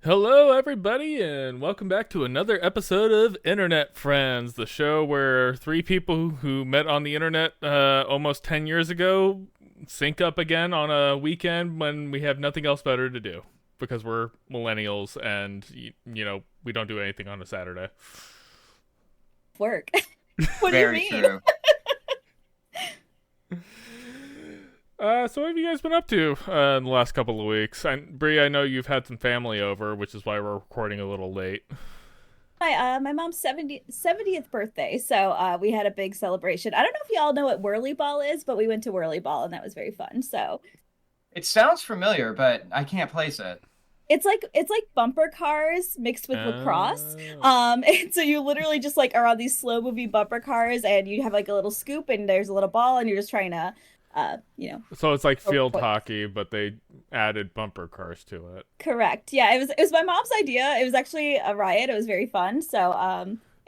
Hello, everybody, and welcome back to another episode of Internet Friends, the show where three people who met on the internet almost 10 years ago sync up again on a weekend when we have nothing else better to do because we're millennials and, we don't do anything on a Saturday. Work. What do you Very mean? true. So what have you guys been up to in the last couple of weeks? Bree, I know you've had some family over, which is why we're recording a little late. My mom's 70th birthday, so we had a big celebration. I don't know if y'all know what Whirly Ball is, but we went to Whirly Ball and that was very fun. So It sounds familiar, but I can't place it. it's like bumper cars mixed with lacrosse. And so you literally just like are on these slow moving bumper cars and you have like a little scoop and there's a little ball and you're just trying to So it's like field points. hockey, but they added bumper cars to it. Correct. Yeah, it was my mom's idea. It was actually a riot. It was very fun. So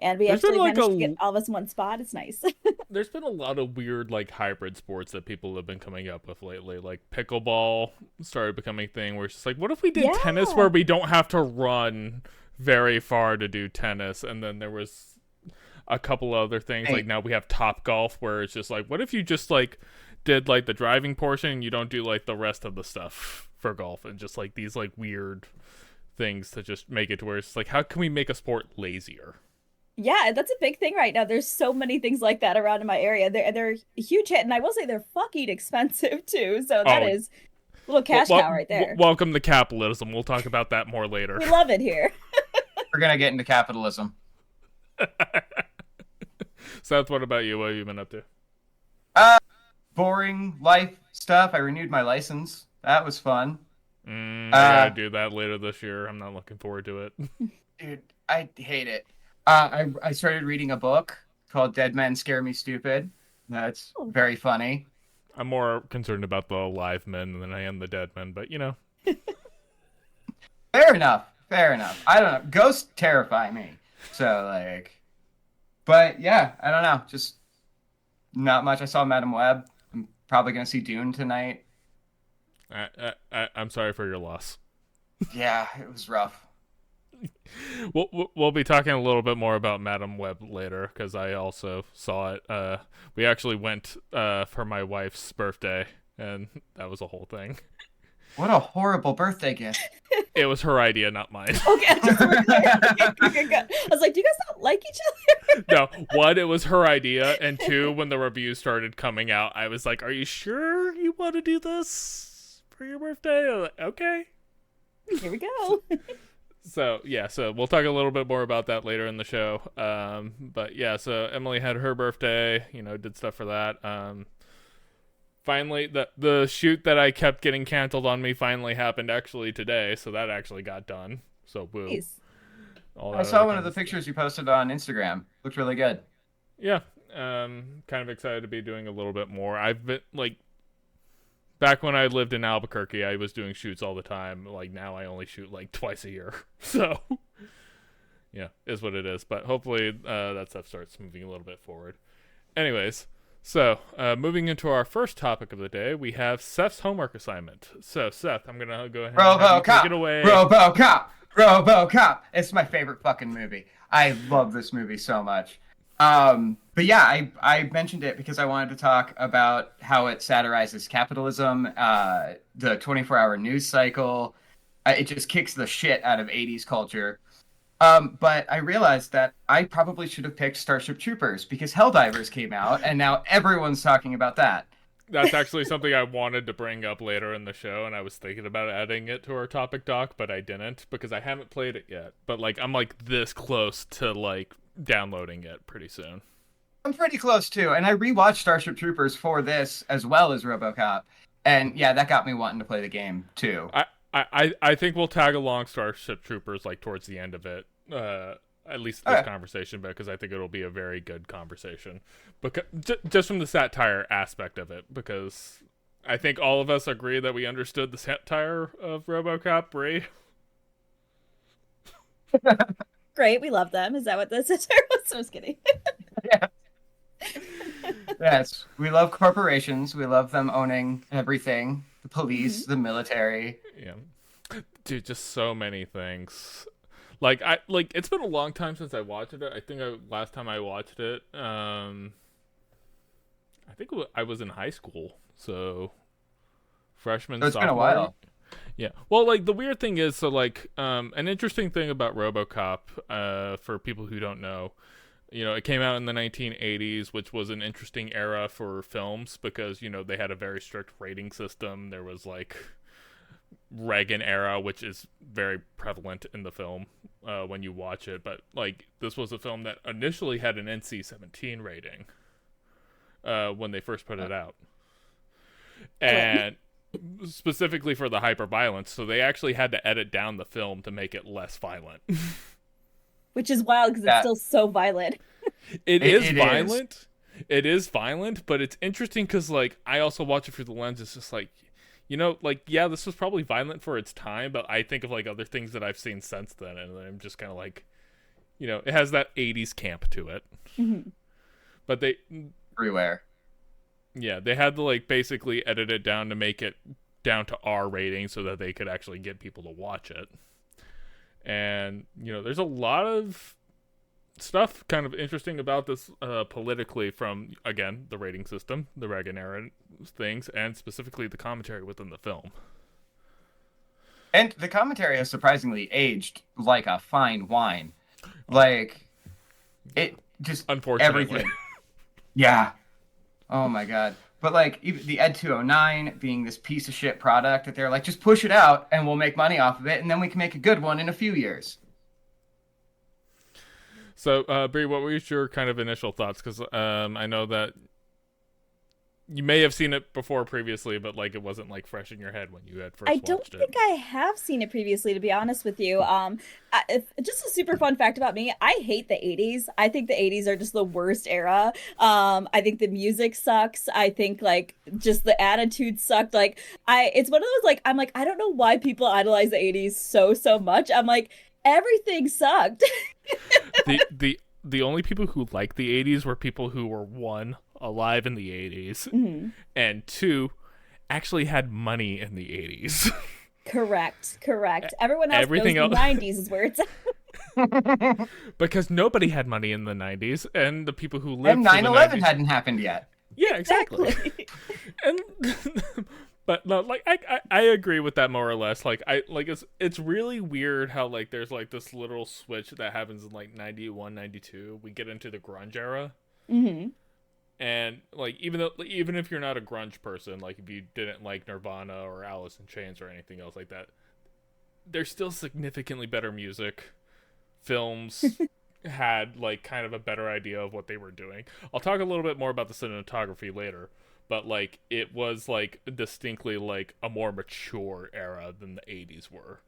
and we There's been, actually like, managed to get all of us in one spot. It's nice. There's been a lot of weird, like, hybrid sports that people have been coming up with lately. Like, pickleball started becoming a thing where it's just like, what if we did tennis Yeah. where we don't have to run very far to do tennis? And then there was a couple other things. Hey. Like, now we have Top Golf where it's just like, what if you just, like, did, like, the driving portion and you don't do, like, the rest of the stuff for golf? And just, like, these, like, weird things to just make it to where it's like, how can we make a sport lazier? Yeah, that's a big thing right now. There's so many things like that around in my area. They're a huge hit, and I will say they're fucking expensive too. So that is a little cash cow right there. Welcome to capitalism. We'll talk about that more later. We love it here. We're gonna get into capitalism. Seth, what about you? What have you been up to? Boring life stuff. I renewed my license. That was fun. I gotta do that later this year. I'm not looking forward to it. Dude, I hate it. I started reading a book called Dead Men Scare Me Stupid. That's very funny. I'm more concerned about the live men than I am the dead men, but Fair enough. I don't know. Ghosts terrify me. So, but yeah, I don't know. Just not much. I saw Madam Web. I'm probably going to see Dune tonight. I'm sorry for your loss. Yeah, it was rough. We'll be talking a little bit more about Madam Web later because I also saw it. We actually went for my wife's birthday, and that was a whole thing. What a horrible birthday gift. It was her idea, not mine. Okay, just okay, good. I was like, do you guys not like each other? No, one, it was her idea, and two, when the reviews started coming out, I was like, "Are you sure you want to do this for your birthday?" I was like, okay. Here we go. So we'll talk a little bit more about that later in the show. But yeah, so Emily had her birthday, did stuff for that. Finally, the shoot that I kept getting canceled on me finally happened actually today, so that actually got done. So boo. Nice. I saw one of the pictures you posted on Instagram. Looked really good. Yeah, kind of excited to be doing a little bit more. I've been back when I lived in Albuquerque, I was doing shoots all the time. Like now I only shoot like twice a year. So yeah, is what it is. But hopefully that stuff starts moving a little bit forward. Anyways, so moving into our first topic of the day, we have Seth's homework assignment. So Seth, I'm going to go ahead and have you take it away. RoboCop. It's my favorite fucking movie. I love this movie so much. But yeah, I mentioned it because I wanted to talk about how it satirizes capitalism, the 24-hour news cycle. It just kicks the shit out of 80s culture. But I realized that I probably should have picked Starship Troopers because Helldivers came out, and now everyone's talking about that. That's actually something I wanted to bring up later in the show, and I was thinking about adding it to our topic doc, but I didn't because I haven't played it yet. But I'm this close to downloading it pretty soon. I'm pretty close too, and I rewatched Starship Troopers for this as well as RoboCop, and yeah, that got me wanting to play the game too. I think we'll tag along Starship Troopers towards the end of it, at least this conversation, because I think it'll be a very good conversation, because just from the satire aspect of it, because I think all of us agree that we understood the satire of RoboCop, Brie. Great, we love them. Is that what this is? I was just kidding. Yeah. Yes, we love corporations. We love them owning everything. The police, the military. Yeah. Dude, just so many things. Like it's been a long time since I watched it. I think last time I watched it, I think I was in high school, so freshman, So it's sophomore. been a while. Yeah. Well, like the weird thing is, so like an interesting thing about RoboCop, for people who don't know, it came out in the 1980s, which was an interesting era for films because they had a very strict rating system. There was like Reagan era, which is very prevalent in the film when you watch it, but like this was a film that initially had an NC-17 rating when they first put it out, and specifically for the hyperviolence, so they actually had to edit down the film to make it less violent. Which is wild because it's still so violent. It is violent. It is violent, but it's interesting because like I also watch it through the lens. It's just like, like, yeah, this was probably violent for its time, but I think of like other things that I've seen since then, and I'm just kind of like, it has that 80s camp to it. Mm-hmm. But they Everywhere. Yeah, they had to like basically edit it down to make it down to R rating so that they could actually get people to watch it. And there's a lot of stuff kind of interesting about this politically from, again, the rating system, the Reagan era things, and specifically the commentary within the film. And the commentary has surprisingly aged like a fine wine. Like, it just... Unfortunately. Everything. Yeah. Oh my god. But like, even the Ed 209 being this piece of shit product that they're like, just push it out and we'll make money off of it, and then we can make a good one in a few years. So, Bree, what were your kind of initial thoughts? Because I know that you may have seen it before previously, but like it wasn't like fresh in your head when you had first watched it. I don't think I have seen it previously, to be honest with you. Just a super fun fact about me, I hate the 80s. I think the 80s are just the worst era. I think the music sucks. I think like just the attitude sucked. Like it's one of those like, I'm like, I don't know why people idolize the 80s so much. I'm like, everything sucked. The only people who liked the 80s were people who were, one, alive in the 80s, mm-hmm. and two, actually had money in the 80s. Correct. Everyone else knows the 90s is where it's at. Because nobody had money in the 90s, and the people who lived and through 9/11 the 90s... hadn't happened yet. Yeah, exactly. And but no, like I agree with that more or less. Like it's really weird how like there's like this literal switch that happens in like 91, 92. We get into the grunge era. Mm-hmm. And like even if you're not a grunge person, like if you didn't like Nirvana or Alice in Chains or anything else like that, there's still significantly better music. Films had like kind of a better idea of what they were doing. I'll talk a little bit more about the cinematography later, but like it was like distinctly like a more mature era than the 80s were.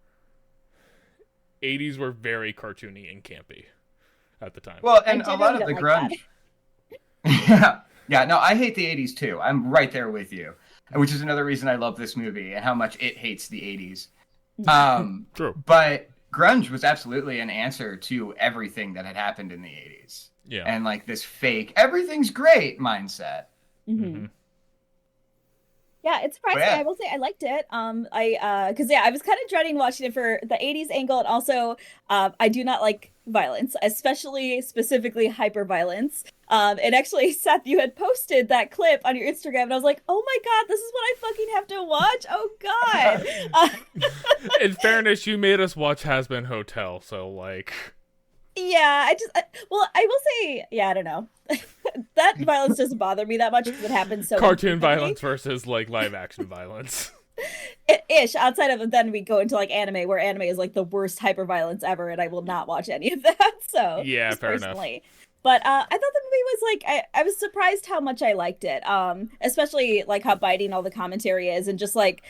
80s were very cartoony and campy at the time. Well, and a lot of the grunge. Yeah, no, I hate the 80s too. I'm right there with you, which is another reason I love this movie and how much it hates the 80s. True. But grunge was absolutely an answer to everything that had happened in the 80s. Yeah. And like this fake, everything's great mindset. Mm-hmm. Yeah, it's surprising. Yeah. I will say I liked it. I was kind of dreading watching it for the 80s angle, and also I do not like violence, specifically hyper violence. And actually, Seth, you had posted that clip on your Instagram, and I was like, oh my god, this is what I fucking have to watch. Oh god. In fairness, you made us watch Has Been Hotel, so like. Yeah, I will say, yeah, I don't know. That violence doesn't bother me that much because it happens so cartoon violence versus like live action violence. Ish. Outside of it, then we go into like anime, where anime is like the worst hyper violence ever, and I will not watch any of that. So yeah, fair enough. But I thought the movie was like I was surprised how much I liked it. Especially like how biting all the commentary is, and just like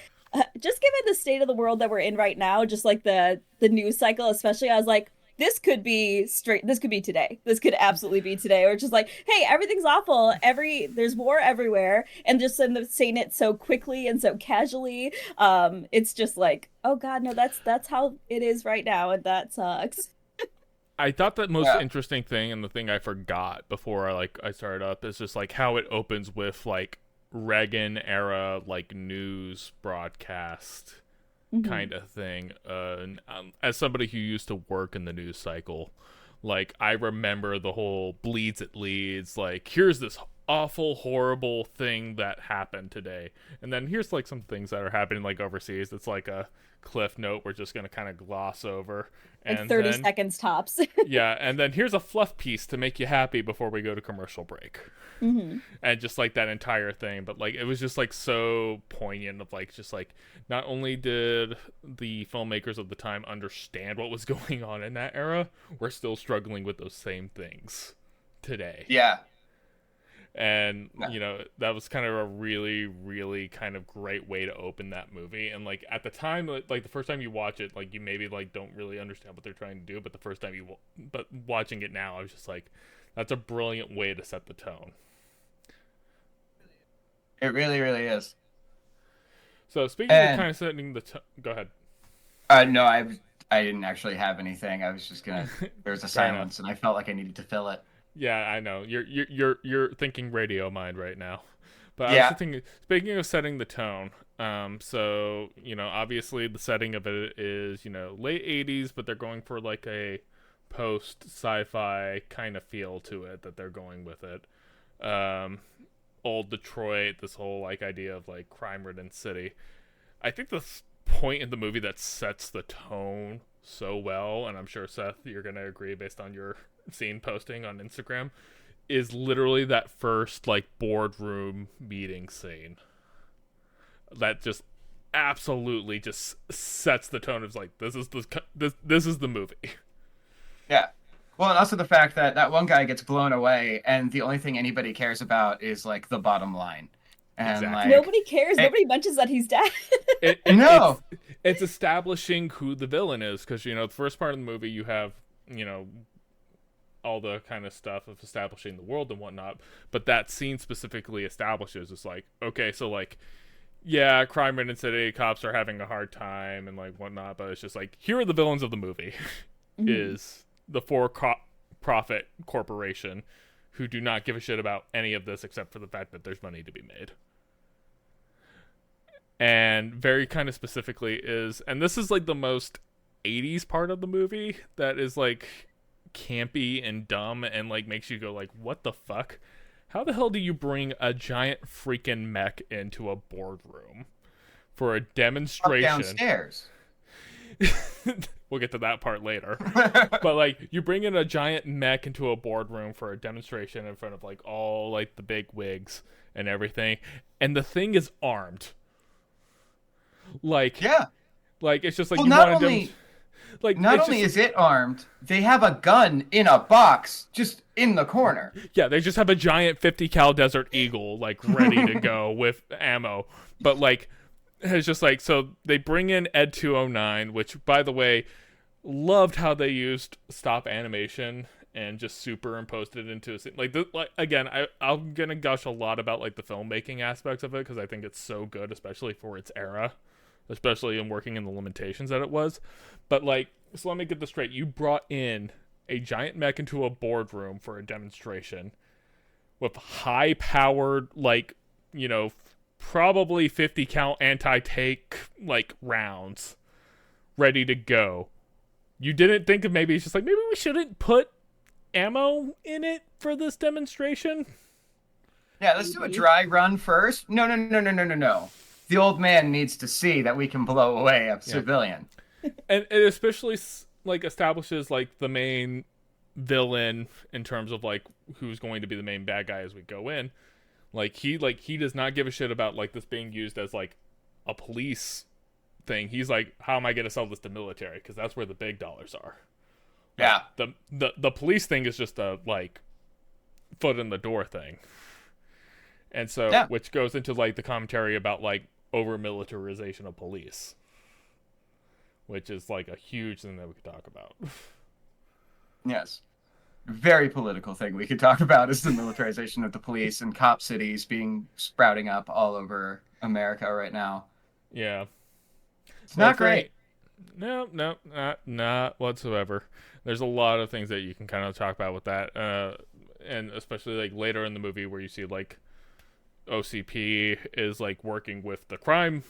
just given the state of the world that we're in right now, just like the news cycle, especially, I was like, this could be today. This could absolutely be today. Or just like, hey, everything's awful. There's war everywhere. And just saying it so quickly and so casually. It's just like, oh god, no, that's how it is right now, and that sucks. I thought the most interesting thing, and the thing I forgot before I started up, is just like how it opens with like Reagan era like news broadcast kind of thing. As somebody who used to work in the news cycle, like, I remember the whole bleeds it leads, like, here's this awful, horrible thing that happened today, and then here's like some things that are happening like overseas. It's like a cliff note we're just going to kind of gloss over, Like and 30 then, seconds tops. yeah, and then here's a fluff piece to make you happy before we go to commercial break. And just like that entire thing, but like it was just like so poignant of like, just like, not only did the filmmakers of the time understand what was going on in that era, we're still struggling with those same things today. Yeah. And you know, that was kind of a really, really kind of great way to open that movie. And like at the time, like the first time you watch it, like you maybe like don't really understand what they're trying to do, but the first time but watching it now, I was just like, that's a brilliant way to set the tone. It really, really is. So speaking of kind of setting the tone, go ahead. No, I didn't actually have anything. I was just gonna. There was a silence, and I felt like I needed to fill it. Yeah, I know. You're thinking radio mind right now. But yeah. I was thinking, speaking of setting the tone, so, you know, obviously the setting of it is, you know, late 80s, but they're going for like a post sci-fi kind of feel to it that they're going with it. Old Detroit, this whole like idea of like crime-ridden city. I think the point in the movie that sets the tone so well, and I'm sure Seth, you're gonna agree based on your scene posting on Instagram, is literally that first like boardroom meeting scene. That just absolutely just sets the tone of like, this is the movie. Yeah. Well, and also the fact that that one guy gets blown away, and the only thing anybody cares about is like the bottom line. And Exactly. like, nobody cares. Nobody mentions that he's dead. No. It's establishing who the villain is, because, you know, the first part of the movie you have, you know, all the kind of stuff of establishing the world and whatnot, but that scene specifically establishes, it's like, okay, so like, yeah, crime-ridden city, cops are having a hard time and like whatnot, but it's just like, here are the villains of the movie. Is the for-profit corporation who do not give a shit about any of this except for the fact that there's money to be made. And very kind of specifically is, and this is like the most 80s part of the movie that is like campy and dumb and like makes you go like, what the fuck? How the hell do you bring a giant freaking mech into a boardroom for a demonstration? Up downstairs. We'll get to that part later. But like, you bring in a giant mech into a boardroom for a demonstration in front of like all like the big wigs and everything, and the thing is armed. Like, yeah, like it's just like, well, you not want to only like, not only is it armed, they have a gun in a box just in the corner. Yeah, they just have a giant 50 cal Desert Eagle like ready to go with ammo. But like, it's just like, so they bring in Ed 209, which, by the way, loved how they used stop animation and just superimposed it into a scene. Like, again, I'm gonna gush a lot about like the filmmaking aspects of it, because I think it's so good, especially for its era, especially in working in the limitations that it was. But like, so let me get this straight. You brought in a giant mech into a boardroom for a demonstration with high powered, like, you know, probably 50 cal anti-tank like rounds ready to go. You didn't think of maybe it's just like, maybe we shouldn't put ammo in it for this demonstration? Yeah, let's do a dry run first. No. The old man needs to see that we can blow away a civilian. And it especially like establishes like the main villain in terms of like who's going to be the main bad guy as we go in. Like he does not give a shit about like this being used as like a police thing. He's like, how am I going to sell this to military? Because that's where the big dollars are. Yeah. Like, the police thing is just a like foot in the door thing. And so, which goes into like the commentary about like over militarization of police, which is like a huge thing that we could talk about. Yes. Very political thing we could talk about is the militarization of the police and cop cities sprouting up all over America right now. Yeah. It's not great. No, not whatsoever. There's a lot of things that you can kind of talk about with that. And especially like later in the movie where you see like OCP is like working with the crime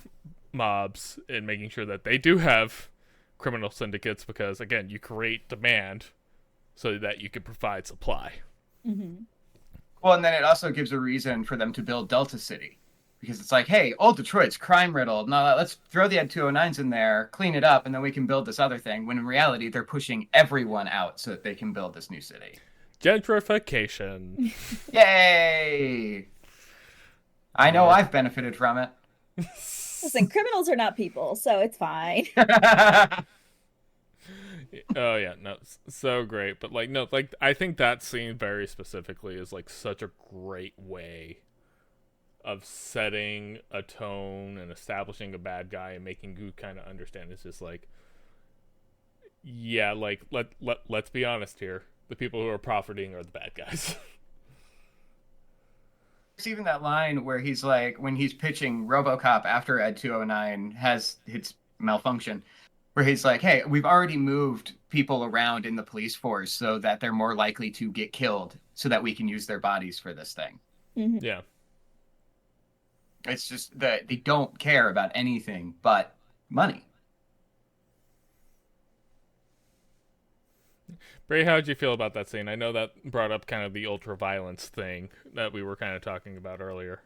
mobs and making sure that they do have criminal syndicates, because again, you create demand so that you can provide supply. Mm-hmm. Well, and then it also gives a reason for them to build Delta City. Because it's like, hey, old Detroit's crime-riddled. No, let's throw the Ed 209s in there, clean it up, and then we can build this other thing. When in reality, they're pushing everyone out so that they can build this new city. Gentrification. Yay! I know I've benefited from it. Listen, criminals are not people, so it's fine. Oh yeah, no, so great. But like, no, like I think that scene very specifically is like such a great way of setting a tone and establishing a bad guy and making you kind of understand. It's just like, yeah, like let's be honest here. The people who are profiting are the bad guys. There's even that line where he's like, when he's pitching RoboCop after Ed 209 has its malfunction, where he's like, hey, we've already moved people around in the police force so that they're more likely to get killed so that we can use their bodies for this thing. Mm-hmm. Yeah. It's just that they don't care about anything but money. Bray, how did you feel about that scene? I know that brought up kind of the ultra violence thing that we were kind of talking about earlier.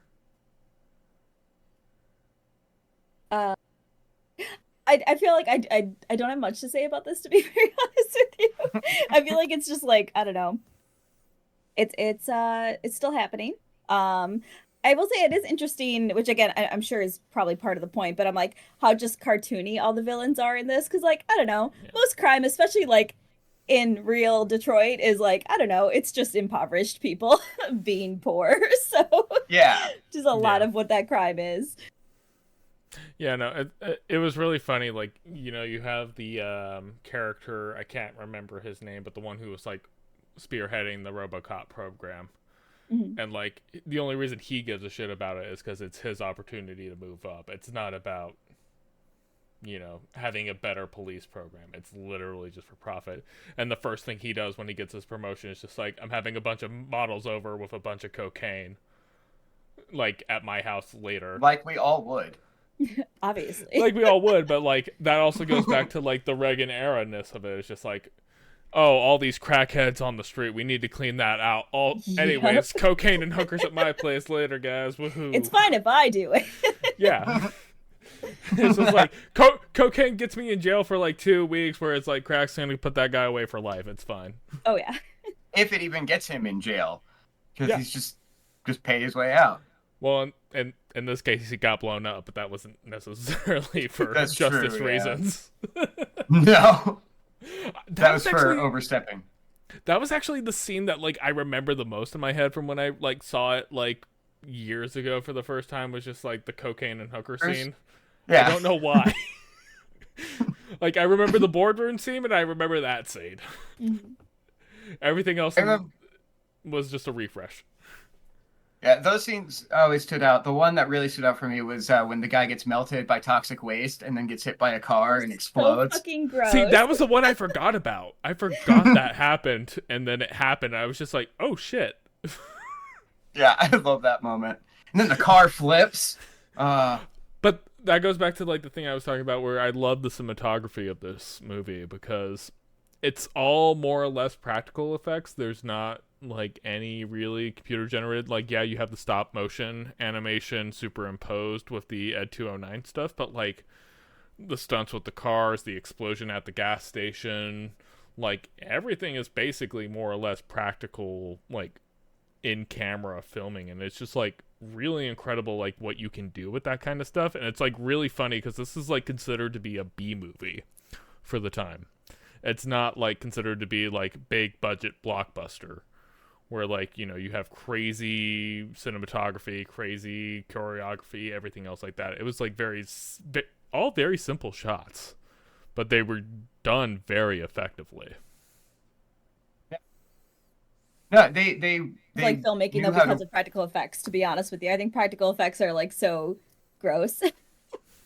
I feel like I don't have much to say about this, to be very honest with you. I feel like it's just like, I don't know. It's still happening. I will say it is interesting, which again I'm sure is probably part of the point, but I'm like how just cartoony all the villains are in this, because like I don't know, most crime, especially like in real Detroit, is like I don't know, it's just impoverished people being poor. So yeah, just a lot of what that crime is. Yeah, no, it was really funny. Like, you know, you have the character, I can't remember his name, but the one who was like spearheading the RoboCop program. Mm-hmm. And like the only reason he gives a shit about it is because it's his opportunity to move up. It's not about, you know, having a better police program. It's literally just for profit. And the first thing he does when he gets his promotion is just like, I'm having a bunch of models over with a bunch of cocaine, like at my house later. Like we all would. Obviously. Like we all would, but like that also goes back to like the Reagan era-ness of it. It's just like, oh, all these crackheads on the street, we need to clean that out. Anyway, it's cocaine and hookers at my place later, guys. Woohoo. It's fine if I do it. Yeah. It's just like, cocaine gets me in jail for like 2 weeks, where it's like crack's going to put that guy away for life. It's fine. Oh, yeah. If it even gets him in jail. Because Yeah. he's just paid his way out. Well, and in this case, he got blown up, but that wasn't necessarily for That's justice true, yeah. reasons. No. That was for actually, overstepping. that was actually the scene that like I remember the most in my head from when I like saw it like years ago for the first time, was just like the cocaine and hooker scene. Yeah. I don't know why. Like I remember the boardroom scene and I remember that scene. Mm-hmm. Everything else was just a refresh. Yeah, those scenes always stood out. The one that really stood out for me was when the guy gets melted by toxic waste and then gets hit by a car and explodes. So fucking gross. See, that was the one I forgot about. I forgot that happened, and then it happened. I was just like, oh shit. Yeah, I love that moment. And then the car flips. But that goes back to like the thing I was talking about, where I love the cinematography of this movie, because it's all more or less practical effects. There's not like any really computer generated, like, yeah, you have the stop motion animation superimposed with the Ed 209 stuff, but like the stunts with the cars, the explosion at the gas station, like everything is basically more or less practical, like in camera filming. And it's just like really incredible, like what you can do with that kind of stuff. And it's like really funny because this is like considered to be a B movie for the time. It's not like considered to be like big budget blockbuster, where like, you know, you have crazy cinematography, crazy choreography, everything else like that. It was like all very simple shots, but they were done very effectively. No, they like filmmaking though because of practical effects, to be honest with you. I think practical effects are like so gross.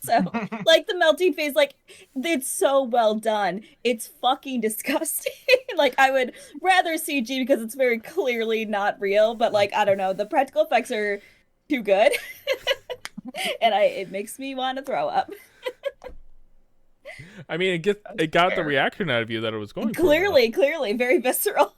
So like the melting phase, like it's so well done. It's fucking disgusting. Like I would rather CG because it's very clearly not real, but like I don't know, the practical effects are too good. And it makes me want to throw up. I mean, it got the reaction out of you that it was going Clearly, very visceral.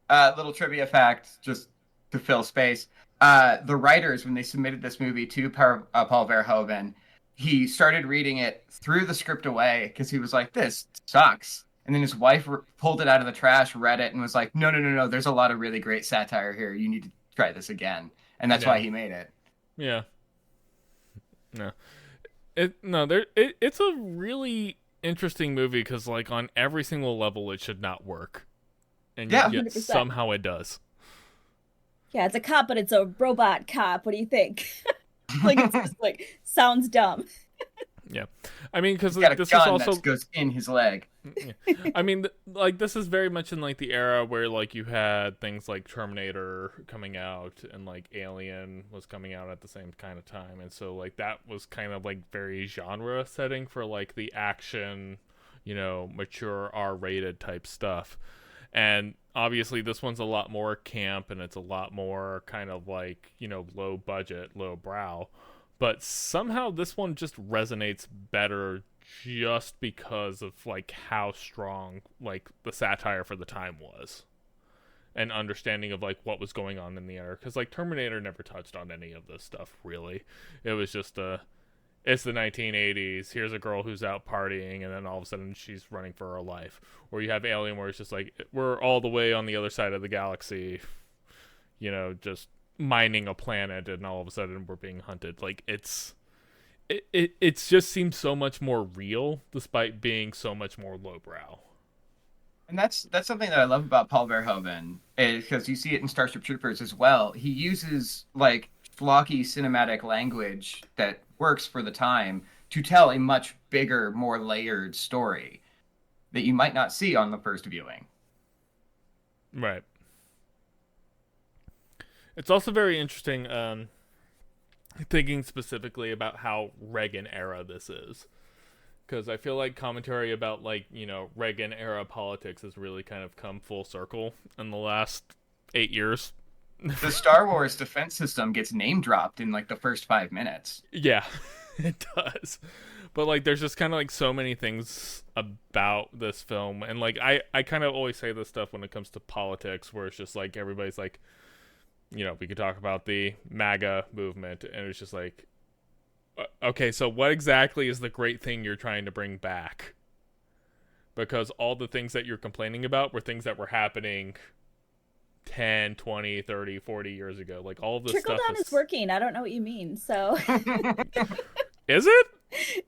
Little trivia fact, just to fill space. The writers, when they submitted this movie to Paul Verhoeven, he started reading it, threw the script away because he was like, "This sucks." And then his wife pulled it out of the trash, read it, and was like, "No. There's a lot of really great satire here. You need to try this again." And that's why he made it. Yeah. It's a really interesting movie because, like, on every single level, it should not work, and yet 100%. somehow it does. Yeah, it's a cop, but it's a robot cop. What do you think? Like, it's just like sounds dumb. Yeah, I mean, because Got a this gun is also that goes in his leg. I mean, like, this is very much in, like, the era where, like, you had things like Terminator coming out and, like, Alien was coming out at the same kind of time. And so, like, that was kind of, like, very genre setting for, like, the action, mature R-rated type stuff. And obviously this one's a lot more camp and it's a lot more kind of, like, low budget, low brow. But somehow this one just resonates better just because of, like, how strong, like, the satire for the time was. And understanding of, like, what was going on in the era. Because, like, Terminator never touched on any of this stuff, really. It was just it's the 1980s, here's a girl who's out partying, and then all of a sudden she's running for her life. Or you have Alien where it's just like, we're all the way on the other side of the galaxy, just mining a planet, and all of a sudden we're being hunted. Like, it just seems so much more real despite being so much more lowbrow. And that's something that I love about Paul Verhoeven, is because you see it in Starship Troopers as well. He uses, like, flocky cinematic language that works for the time to tell a much bigger, more layered story that you might not see on the first viewing. Right. It's also very interesting, thinking specifically about how Reagan era this is. Because I feel like commentary about, like, Reagan era politics has really kind of come full circle in the last 8 years. The Star Wars defense system gets name dropped in, like, the first 5 minutes. Yeah, it does. But, like, there's just kind of, like, so many things about this film. And, like, I kind of always say this stuff when it comes to politics, where it's just, like, everybody's like, we could talk about the MAGA movement, and it's just like, okay, so what exactly is the great thing you're trying to bring back? Because all the things that you're complaining about were things that were happening 10, 20, 30, 40 years ago. Like, all of this Trickle stuff down is working. I don't know what you mean, so... Is it?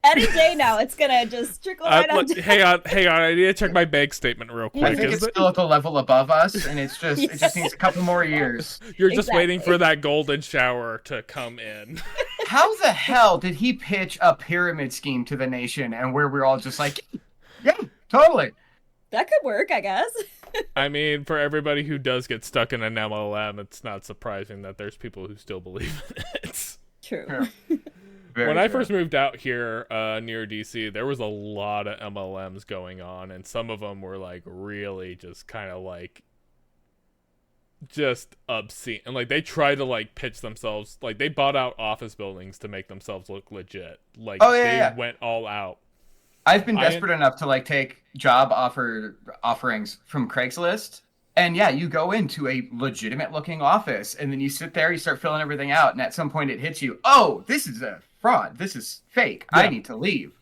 Any day now, it's gonna just trickle right on down. Hang on. I need to check my bank statement real quick. I think it's still at the level above us, and it's just it just needs a couple more years. You're just waiting for that golden shower to come in. How the hell did he pitch a pyramid scheme to the nation, and where we're all just like, yeah, totally. That could work, I guess. I mean, for everybody who does get stuck in an MLM, it's not surprising that there's people who still believe in it. True. Yeah. When I first moved out here near DC, there was a lot of MLMs going on, and some of them were, like, really just kind of, like, just obscene. And, like, they tried to, like, pitch themselves, like, they bought out office buildings to make themselves look legit. Like, they went all out. I've been desperate enough to, like, take job offerings from Craigslist. And yeah, you go into a legitimate looking office, and then you sit there, you start filling everything out, and at some point it hits you, oh, this is a fraud. This is fake. Yeah. I need to leave.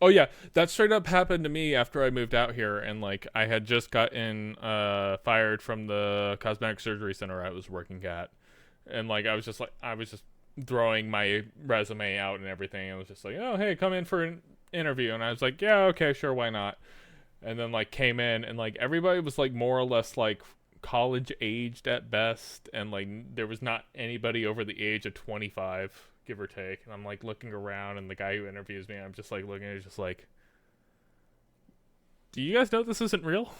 Oh yeah, that straight up happened to me after I moved out here, and, like, I had just gotten fired from the cosmetic surgery center I was working at, and, like, I was just throwing my resume out and everything, and it was just like, oh hey, come in for an interview, and I was like, yeah, okay, sure, why not? And then, like, came in, and, like, everybody was, like, more or less, like, college aged at best, and, like, there was not anybody over the age of 25, give or take. And I'm, like, looking around, and the guy who interviews me, I'm just, like, looking at it, just like, do you guys know this isn't real?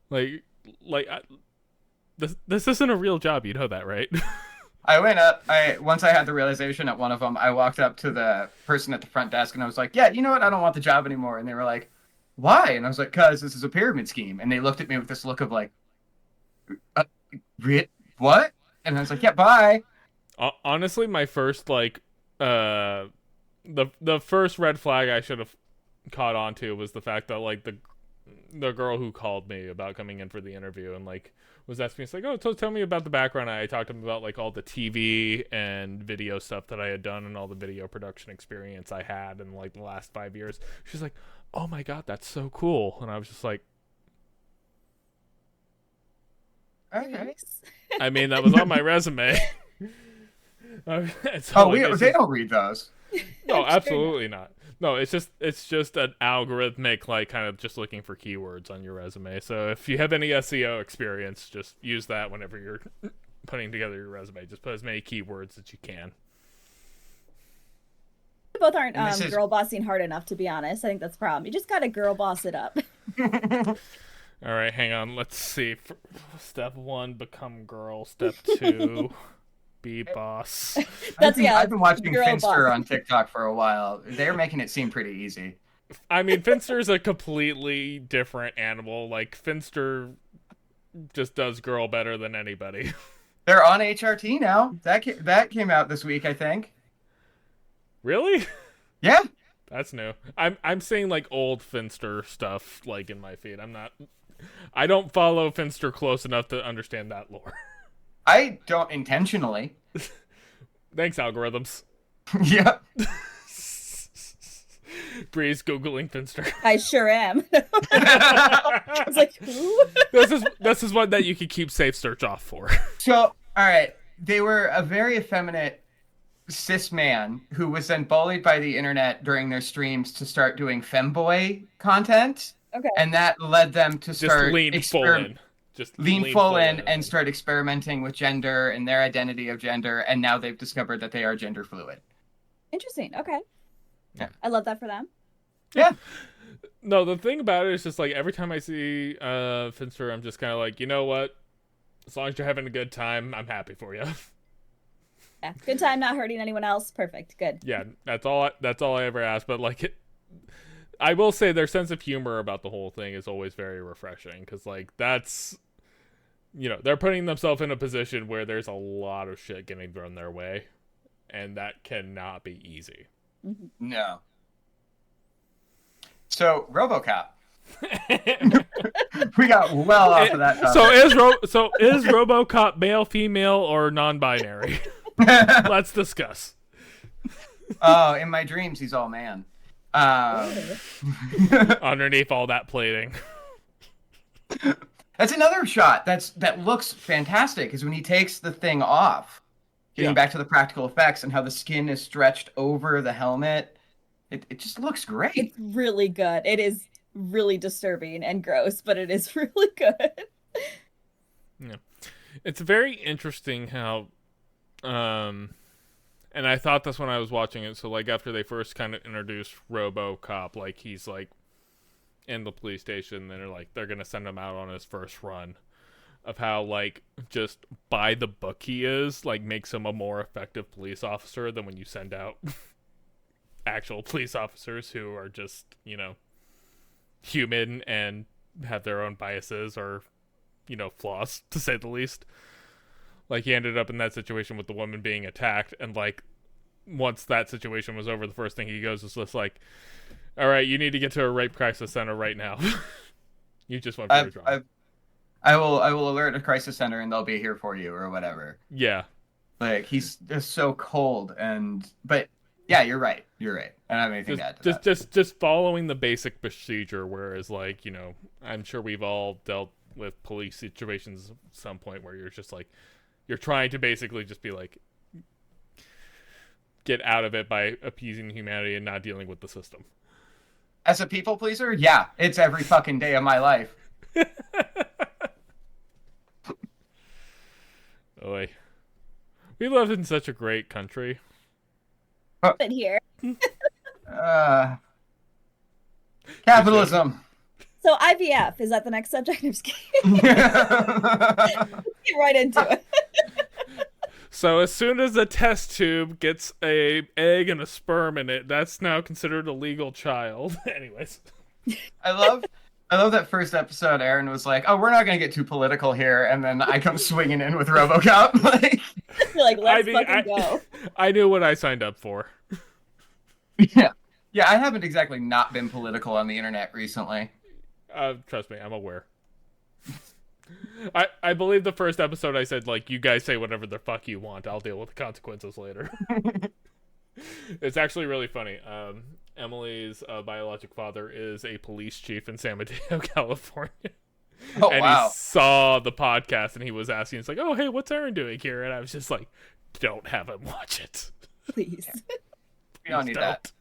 This isn't a real job, you know that, right? I went up, once I had the realization at one of them, I walked up to the person at the front desk, and I was like, yeah, you know what, I don't want the job anymore. And they were like, why? And I was like, because this is a pyramid scheme. And they looked at me with this look of, like, what? And I was like, yeah, bye. Honestly, my first like the first red flag I should have caught on to was the fact that like the girl who called me about coming in for the interview and like was asking me, it's like, oh, so tell me about the background. I talked to him about like all the TV and video stuff that I had done and all the video production experience I had in like the last 5 years. She's like, oh my god, that's so cool. And I was just like, Okay. I mean, that was on my resume. They don't read those. No, absolutely not. No, it's just an algorithmic, like, kind of just looking for keywords on your resume. So if you have any SEO experience, just use that whenever you're putting together your resume. Just put as many keywords as you can. We both aren't girl bossing hard enough, to be honest. I think that's the problem. You just gotta girl boss it up. All right, hang on. Let's see. Step 1, become girl. Step 2, be boss. I've been watching Finster on TikTok for a while. They're making it seem pretty easy. I mean, Finster's a completely different animal. Like, Finster just does girl better than anybody. They're on HRT now. That came out this week, I think. Really? Yeah. That's new. I'm seeing like old Finster stuff like in my feed. I don't follow Finster close enough to understand that lore. I don't intentionally. Thanks, algorithms. Yep. Bree's Googling Finster. I sure am. I was like, who? This is one that you can keep safe search off for. So, all right. They were a very effeminate cis man who was then bullied by the internet during their streams to start doing femboy content. Okay. And that led them to start lean full in and start experimenting with gender and their identity of gender, and now they've discovered that they are gender fluid. Interesting. Okay. Yeah. I love that for them. Yeah. No, the thing about it is just like every time I see Finster, I'm just kind of like, you know what? As long as you're having a good time, I'm happy for you. Yeah. Good time, not hurting anyone else. Perfect. Good. Yeah, that's all I ever ask. But like, I will say their sense of humor about the whole thing is always very refreshing because like that's, you know, they're putting themselves in a position where there's a lot of shit getting thrown their way, and that cannot be easy. Mm-hmm. No. So RoboCop. We got well off of that topic. So is RoboCop male, female, or non-binary? Let's discuss. Oh, in my dreams, he's all man. Underneath all that plating. That's another shot that looks fantastic is when he takes the thing off. Getting back to the practical effects and how the skin is stretched over the helmet. It just looks great. It's really good. It is really disturbing and gross, but it is really good. Yeah. It's very interesting how and I thought this when I was watching it. So, like, after they first kind of introduced RoboCop, like, he's, like, in the police station, and they're going to send him out on his first run. Of how, like, just by the book he is, like, makes him a more effective police officer than when you send out actual police officers who are just, you know, human and have their own biases or, you know, flaws, to say the least. Like, he ended up in that situation with the woman being attacked, and, like, once that situation was over, the first thing he goes is just like, all right, you need to get to a rape crisis center right now. You just went very drunk. I will alert a crisis center, and they'll be here for you, or whatever. Yeah. Like, he's just so cold, but, yeah, you're right. I don't have anything to add to that. Just following the basic procedure, whereas, like, you know, I'm sure we've all dealt with police situations at some point where you're just like, you're trying to basically just be like, get out of it by appeasing humanity and not dealing with the system. As a people pleaser, yeah, it's every fucking day of my life. Oy. We live in such a great country. But here. Capitalism. So IVF, is that the next subject? I'm just kidding. Let's get right into it. So as soon as a test tube gets a egg and a sperm in it, that's now considered a legal child. Anyways. I I love that first episode. Aaron was like, "Oh, we're not gonna get too political here," and then I come swinging in with RoboCop. Like, You're like, let's fucking go. I knew what I signed up for. yeah, yeah. I haven't exactly not been political on the internet recently. Trust me, I'm aware. I believe the first episode I said, like, you guys say whatever the fuck you want. I'll deal with the consequences later. It's actually really funny. Emily's biologic father is a police chief in San Mateo, California. Oh, and wow. he saw the podcast and he was asking, it's like, oh, hey, what's Aaron doing here? And I was just like, don't have him watch it. Please. We don't need that.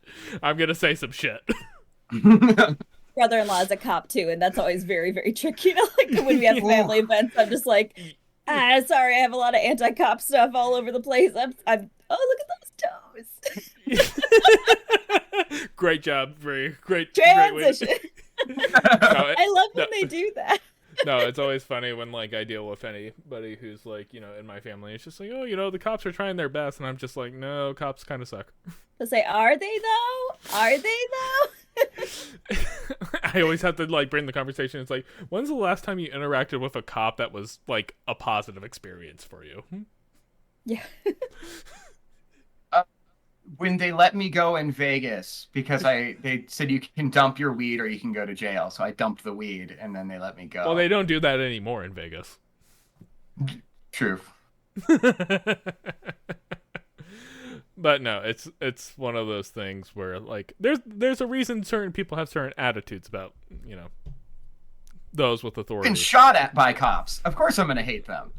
I'm going to say some shit. Brother-in-law is a cop too, and that's always very, very tricky. Like when we have family events, I'm just like, sorry, I have a lot of anti-cop stuff all over the place. I'm oh, look at those toes. Great job. Very great. Transition. Great I love when they do that. No, it's always funny when, like, I deal with anybody who's, like, you know, in my family. It's just like, oh, you know, the cops are trying their best. And I'm just like, no, cops kind of suck. They'll say, are they though? Are they though? I always have to, like, bring the conversation. It's like, when's the last time you interacted with a cop that was, like, a positive experience for you? Yeah. When they let me go in Vegas, because they said you can dump your weed or you can go to jail. So I dumped the weed and then they let me go. Well, they don't do that anymore in Vegas. True. But no, it's one of those things where, like, there's a reason certain people have certain attitudes about, you know, those with authority. Been shot at by cops. Of course I'm gonna hate them.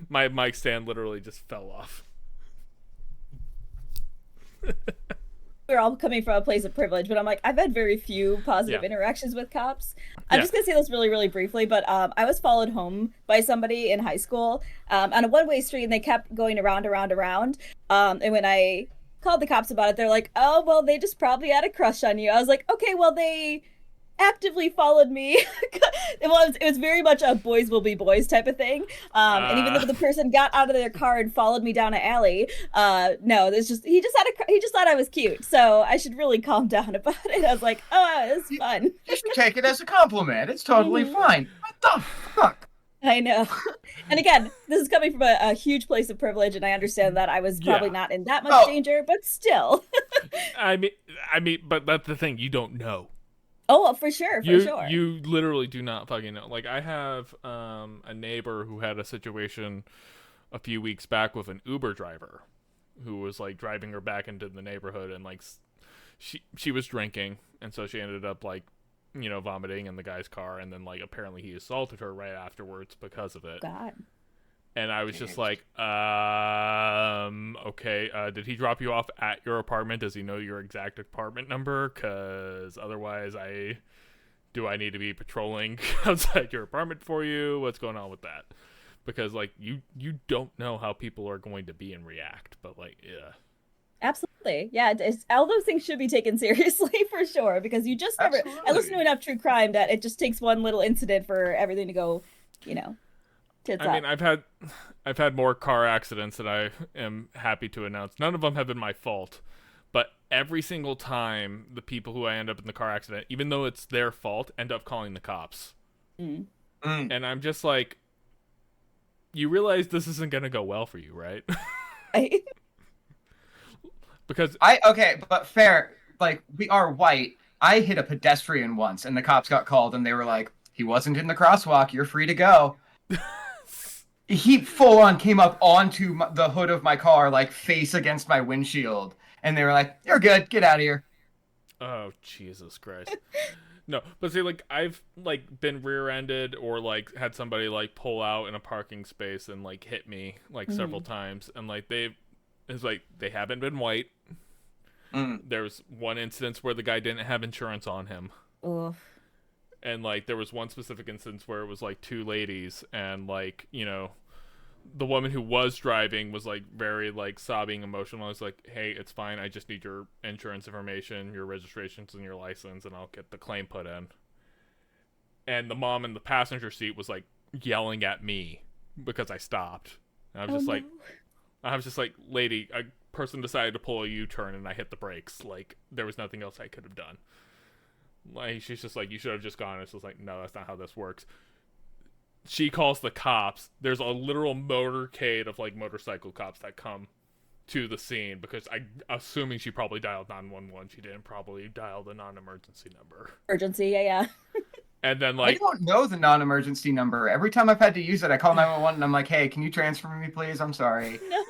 My mic stand literally just fell off. We're all coming from a place of privilege, but I'm like, I've had very few positive interactions with cops. I'm just gonna say this really, really briefly, but I was followed home by somebody in high school on a one-way street, and they kept going around. And when I called the cops about it, they're like, "Oh, well, they just probably had a crush on you." I was like, "Okay, well, they actively folled me." It was very much a boys will be boys type of thing. And even though the person got out of their car and followed me down an alley, no, it's just he just thought I was cute, so I should really calm down about it. I was like, oh, it's fun. You should take it as a compliment. It's totally fine. What the fuck? I know. And again, this is coming from a huge place of privilege, and I understand that I was probably not in that much danger, but still. I mean, but that's the thing, you don't know. Oh, for sure, sure. You literally do not fucking know. Like, I have a neighbor who had a situation a few weeks back with an Uber driver who was, like, driving her back into the neighborhood, and, like, she was drinking, and so she ended up, like, you know, vomiting in the guy's car, and then, like, apparently he assaulted her right afterwards because of it. God. And I was just like, okay, did he drop you off at your apartment? Does he know your exact apartment number? Because otherwise, do I need to be patrolling outside your apartment for you? What's going on with that? Because, like, you don't know how people are going to be and react, but, like, yeah. Absolutely. Yeah, all those things should be taken seriously for sure, because you just never... I listen to enough true crime that it just takes one little incident for everything to go, you know... I mean, I've had more car accidents that I am happy to announce. None of them have been my fault, but every single time the people who I end up in the car accident, even though it's their fault, end up calling the cops. And I'm just like, you realize this isn't going to go well for you, right? Because but fair, like, we are white. I hit a pedestrian once and the cops got called and they were like, he wasn't in the crosswalk, you're free to go. He full on came up onto the hood of my car, like, face against my windshield. And they were like, you're good, get out of here. Oh, Jesus Christ. No, but see, like, I've, like, been rear-ended or, like, had somebody, like, pull out in a parking space and, like, hit me, like, several times. And, like, they haven't been white. There was one instance where the guy didn't have insurance on him. Oof. And, like, there was one specific instance where it was, like, two ladies, and, like, you know, the woman who was driving was, like, very, like, sobbing, emotional. I was like, hey, it's fine, I just need your insurance information, your registrations, and your license, and I'll get the claim put in. And the mom in the passenger seat was, like, yelling at me because I stopped. And I was just like, lady, a person decided to pull a U-turn, and I hit the brakes. Like, there was nothing else I could have done. Like, she's just like, you should have just gone. It's just like, no, that's not how this works. She calls the cops. There's a literal motorcade of like motorcycle cops that come to the scene, because assuming she probably dialed 911. She didn't probably dial the non-emergency number. Emergency, yeah. And then I like, don't know the non-emergency number. Every time I've had to use it, I call 911 and I'm like, hey, can you transfer me, please? I'm sorry. No.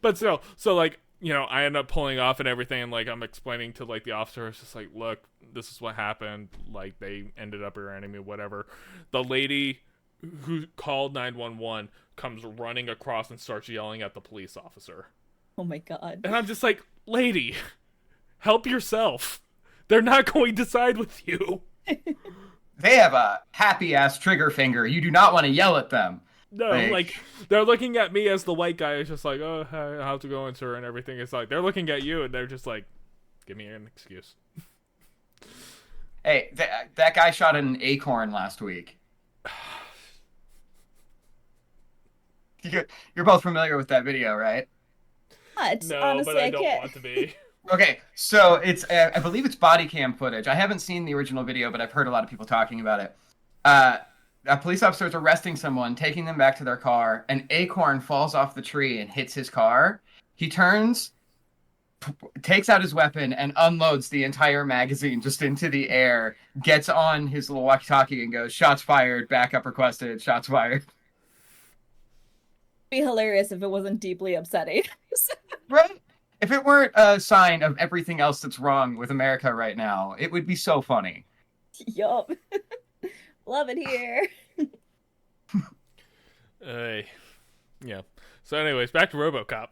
but still, so like, you know, I end up pulling off and everything, and like I'm explaining to like the officer, it's just like, look, this is what happened. Like, they ended up rear-ending me, whatever. The lady who called 911 comes running across and starts yelling at the police officer. Oh my god. And I'm just like, lady, help yourself. They're not going to side with you. They have a happy-ass trigger finger. You do not want to yell at them. No, like, they're looking at me as the white guy. It's just like, oh, hi, how's it going, sir, and everything. It's like, they're looking at you, and they're just like, give me an excuse. Hey, that guy shot an acorn last week. You're both familiar with that video, right? What? No, Honestly, but I I don't can't. want to be. Okay, so it's I believe it's body cam footage. I haven't seen the original video, but I've heard a lot of people talking about it. A police officer is arresting someone, taking them back to their car. An acorn falls off the tree and hits his car. He turns, takes out his weapon, and unloads the entire magazine just into the air. Gets on his little walkie-talkie and goes, "Shots fired, backup requested, shots fired." Be hilarious if it wasn't deeply upsetting. Right? If it weren't a sign of everything else that's wrong with America right now, it would be so funny. Yup. Love it here. Yeah. So anyways, back to RoboCop.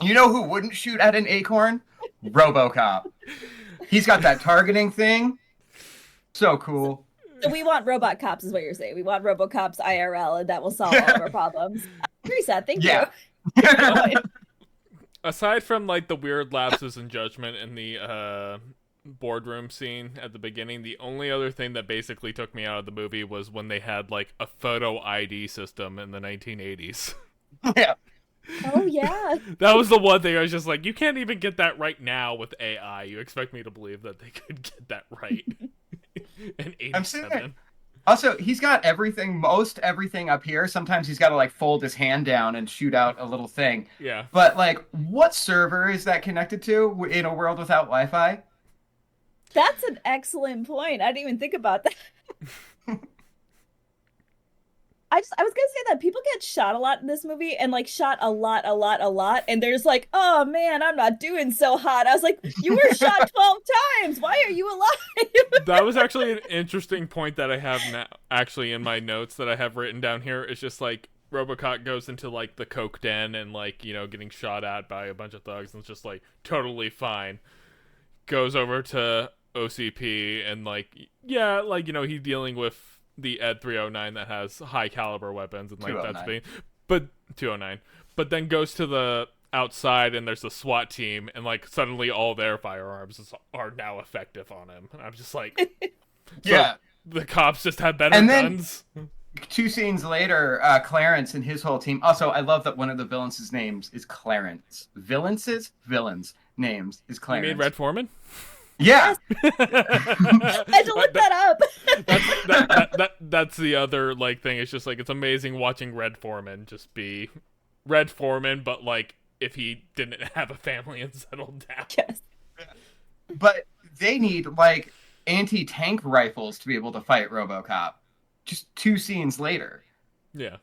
You know who wouldn't shoot at an acorn? RoboCop. He's got that targeting thing. So cool. So we want robot cops, is what you're saying. We want RoboCops IRL, and that will solve all of our problems. Teresa, thank you. Aside from like the weird lapses in judgment in the boardroom scene at the beginning, the only other thing that basically took me out of the movie was when they had like a photo ID system in the 1980s. Yeah. Oh, yeah. That was the one thing I was just like, you can't even get that right now with AI. You expect me to believe that they could get that right in 87. I'm sitting there. Also, he's got most everything up here. Sometimes he's got to like fold his hand down and shoot out a little thing. Yeah. But like, what server is that connected to in a world without Wi-Fi? That's an excellent point. I didn't even think about that. I was gonna say that people get shot a lot in this movie, and like shot a lot, and they're just like, oh man, I'm not doing so hot. I was like, you were shot 12 times. Why are you alive? That was actually an interesting point that I have now, actually in my notes that I have written down here. It's just like RoboCop goes into like the coke den and like, you know, getting shot at by a bunch of thugs, and it's just like totally fine. Goes over to OCP and like, yeah, like, you know, he's dealing with the Ed 309 that has high caliber weapons and like that's being, but 209, but then goes to the outside and there's the SWAT team and like suddenly all their firearms are now effective on him, and I'm just like, Yeah, the cops just have better and then, guns. 2 scenes later, Clarence and his whole team. Also, I love that one of the villains' names is Clarence. Villains' names is Clarence. You mean Red Foreman? Yeah. I had to look that up. That's the other like thing. It's just like, it's amazing watching Red Foreman just be Red Foreman, but like if he didn't have a family and settled down. Yes. But they need like anti-tank rifles to be able to fight RoboCop. Just 2 scenes later. Yeah.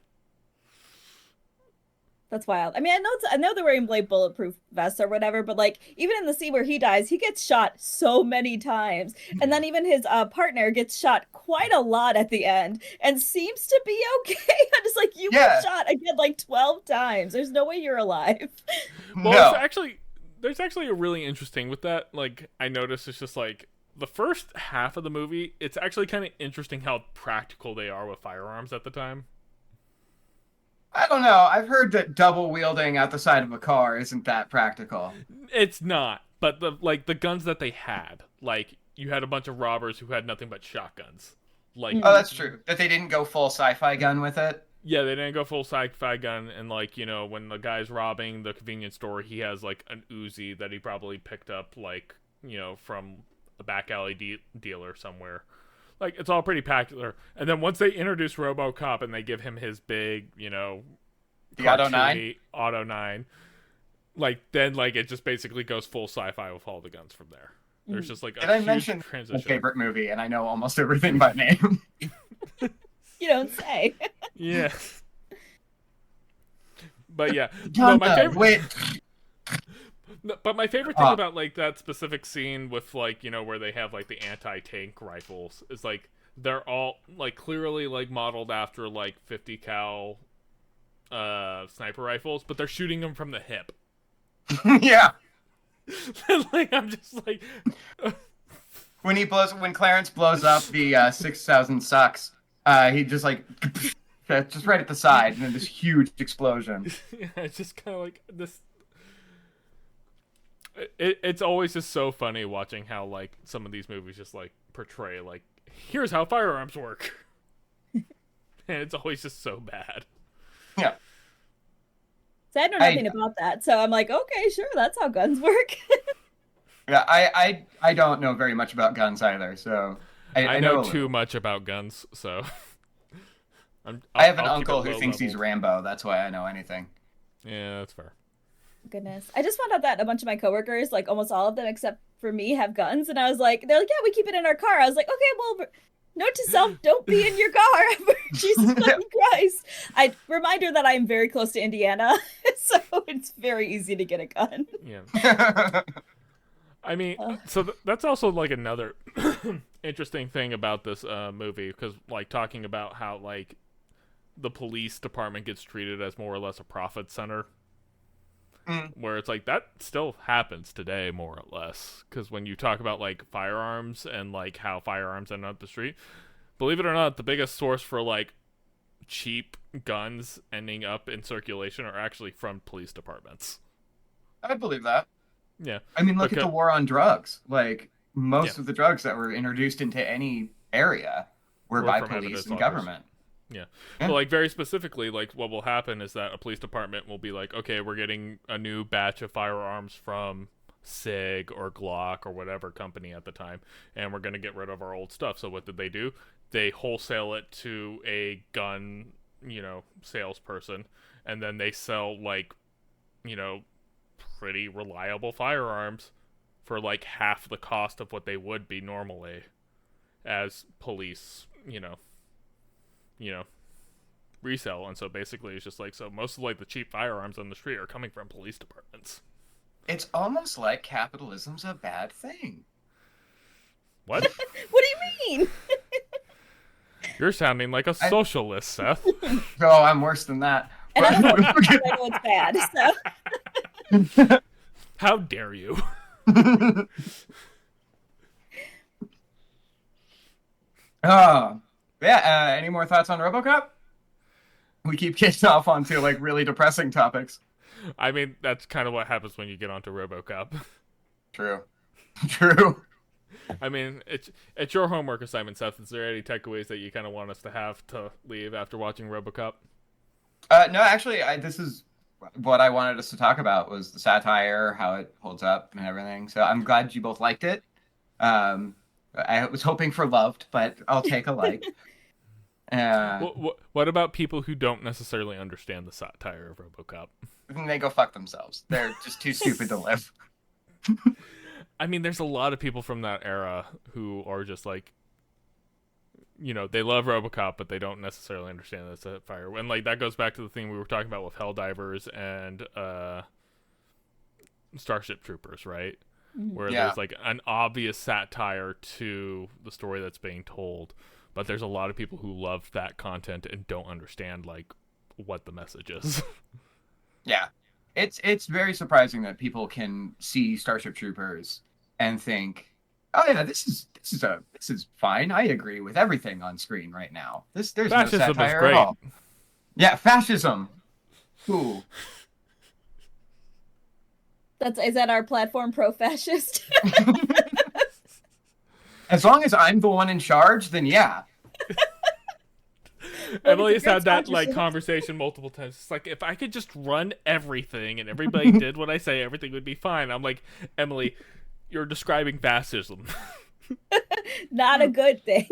That's wild. I mean, I know they're wearing like bulletproof vests or whatever, but like even in the scene where he dies, he gets shot so many times, and then even his partner gets shot quite a lot at the end, and seems to be okay. I'm just like, you were shot again like 12 times. There's no way you're alive. Well, there's actually a really interesting with that. Like, I noticed it's just like the first half of the movie, it's actually kind of interesting how practical they are with firearms at the time. I don't know. I've heard that double wielding out the side of a car isn't that practical. It's not, but the guns that they had, like you had a bunch of robbers who had nothing but shotguns. Like, oh, that's true. That they didn't go full sci-fi gun with it. Yeah, they didn't go full sci-fi gun, and like, you know, when the guy's robbing the convenience store, he has like an Uzi that he probably picked up like from a back alley dealer somewhere. Like, it's all pretty popular. And then once they introduce RoboCop and they give him his big, the Auto 9? Auto 9, like, then, like, it just basically goes full sci-fi with all the guns from there. There's just, like, a Did I huge mention transition. my favorite movie, and I know almost everything by name. You don't say. Yeah. But, yeah. John, my favorite... wait. But my favorite thing about, like, that specific scene with, like, where they have, like, the anti-tank rifles is, like, they're all, like, clearly, like, modeled after, like, 50 cal sniper rifles, but they're shooting them from the hip. Yeah. Like, I'm just like... when Clarence blows up the 6,000 sucks, he just, like, just right at the side, and then this huge explosion. Yeah, it's just kind of like this... It's always just so funny watching how, like, some of these movies just, like, portray, like, here's how firearms work. And it's always just so bad. Yeah. So I know nothing about that. So I'm like, okay, sure, that's how guns work. Yeah, I don't know very much about guns either, so... I know too much about guns, so... I have an uncle who thinks he's Rambo. That's why I know anything. Yeah, that's fair. Goodness. I just found out that a bunch of my coworkers, like almost all of them except for me, have guns. And I was like, they're like, yeah, we keep it in our car. I was like, okay, well, note to self, don't be in your car ever. Jesus Christ. Reminder that I'm very close to Indiana, so it's very easy to get a gun. Yeah. I mean, so that's also, like, another interesting thing about this movie, because, like, talking about how, like, the police department gets treated as more or less a profit center. Where it's like, that still happens today, more or less. Because when you talk about, like, firearms and, like, how firearms end up the street, believe it or not, the biggest source for, like, cheap guns ending up in circulation are actually from police departments. I believe that. Yeah. I mean, look at the war on drugs. Like, most of the drugs that were introduced into any area were by police and government. Yeah. But, like, very specifically, like, what will happen is that a police department will be like, okay, we're getting a new batch of firearms from SIG or Glock or whatever company at the time, and we're going to get rid of our old stuff. So what did they do? They wholesale it to a gun, salesperson, and then they sell, like, pretty reliable firearms for, like, half the cost of what they would be normally as police, resell. And so basically it's just like, so most of, like, the cheap firearms on the street are coming from police departments. It's almost like capitalism's a bad thing. What? What do you mean? You're sounding like a socialist, Seth. Oh, I'm worse than that. And I know it's bad, so... How dare you? Yeah, any more thoughts on RoboCop? We keep getting off onto, like, really depressing topics. I mean, that's kind of what happens when you get onto RoboCop. True. I mean, it's your homework assignment, Seth. Is there any takeaways that you kind of want us to have to leave after watching RoboCop? No, actually, this is what I wanted us to talk about, was the satire, how it holds up and everything. So I'm glad you both liked it. I was hoping for loved, but I'll take a like. What about people who don't necessarily understand the satire of RoboCop? They go fuck themselves. They're just too stupid to live. I mean, there's a lot of people from that era who are just like, they love RoboCop, but they don't necessarily understand the satire. And, like, that goes back to the thing we were talking about with Helldivers and Starship Troopers, right? Where there's, like, an obvious satire to the story that's being told, but there's a lot of people who love that content and don't understand, like, what the message is. Yeah. It's very surprising that people can see Starship Troopers and think, oh yeah, this is fine. I agree with everything on screen right now. There's fascism no satire is great. at all. Yeah, fascism. Cool. Is that our platform, pro-fascist? As long as I'm the one in charge, then yeah. Emily's had that, like, conversation multiple times. It's like, if I could just run everything and everybody did what I say, everything would be fine. I'm like, Emily, You're describing fascism. Not a good thing.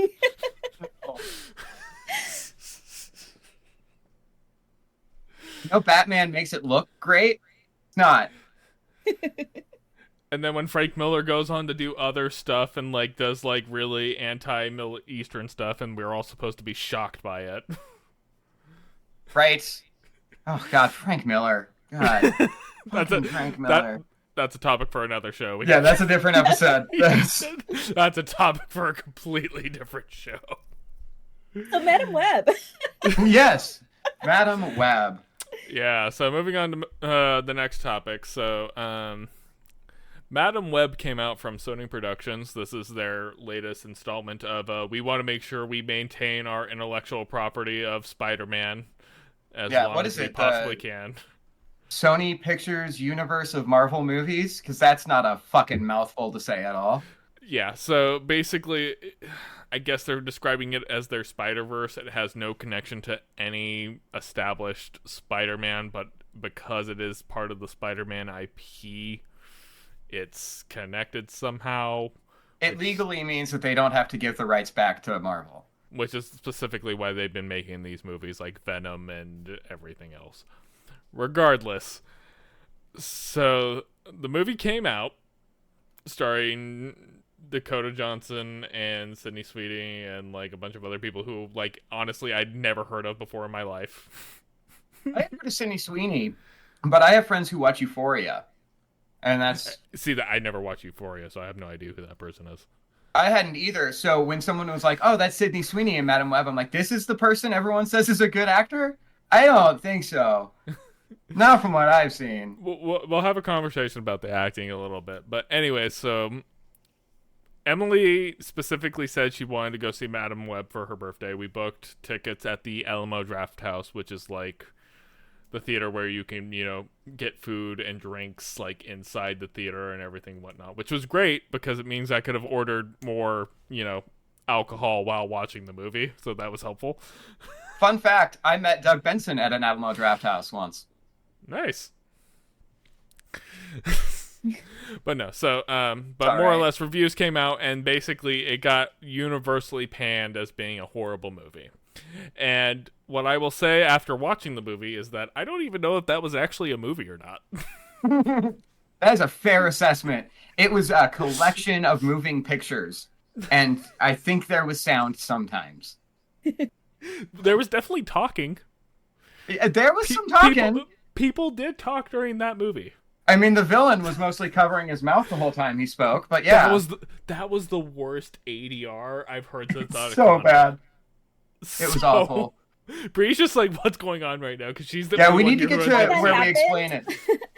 Batman makes it look great. It's not. And then when Frank Miller goes on to do other stuff and like does like really anti-Middle Eastern stuff, and we're all supposed to be shocked by it. Right. Oh God, Frank Miller. God. Frank Miller. That's a topic for another show. That's a different episode. That's a topic for a completely different show. So Madam Web. Yes, Madam Web. Yeah, so moving on to the next topic. So, Madam Web came out from Sony Productions. This is their latest installment of we want to make sure we maintain our intellectual property of Spider-Man as long as we possibly can. Sony Pictures universe of Marvel movies? Because that's not a fucking mouthful to say at all. Yeah, so basically, I guess they're describing it as their Spider-Verse. It has no connection to any established Spider-Man, but because it is part of the Spider-Man IP, it's connected somehow. It legally means that they don't have to give the rights back to Marvel. Which is specifically why they've been making these movies like Venom and everything else. Regardless, so the movie came out starring Dakota Johnson and Sydney Sweeney and like a bunch of other people who, like, honestly I'd never heard of before in my life. I haven't heard of Sydney Sweeney, but I have friends who watch Euphoria, and that's... See, that I never watched Euphoria, so I have no idea who that person is. I hadn't either, so when someone was like, oh, that's Sydney Sweeney in Madam Web, I'm like, this is the person everyone says is a good actor? I don't think so. Not from what I've seen. We'll have a conversation about the acting a little bit. But anyway, so Emily specifically said she wanted to go see Madam Web for her birthday. We booked tickets at the Alamo Draft House, which is like the theater where you can, get food and drinks like inside the theater and everything whatnot, which was great because it means I could have ordered more, alcohol while watching the movie. So that was helpful. Fun fact, I met Doug Benson at an Alamo Draft House once. Nice. But no, so, but more or less reviews came out and basically it got universally panned as being a horrible movie. And what I will say after watching the movie is that I don't even know if that was actually a movie or not. That is a fair assessment. It was a collection of moving pictures, and I think there was sound sometimes. There was definitely talking. There was some talking. People did talk during that movie. I mean, the villain was mostly covering his mouth the whole time he spoke, but yeah. That was the worst ADR I've heard since so bad. It was awful. Bree's just like, what's going on right now? Because she's the we need to get to where we explain it.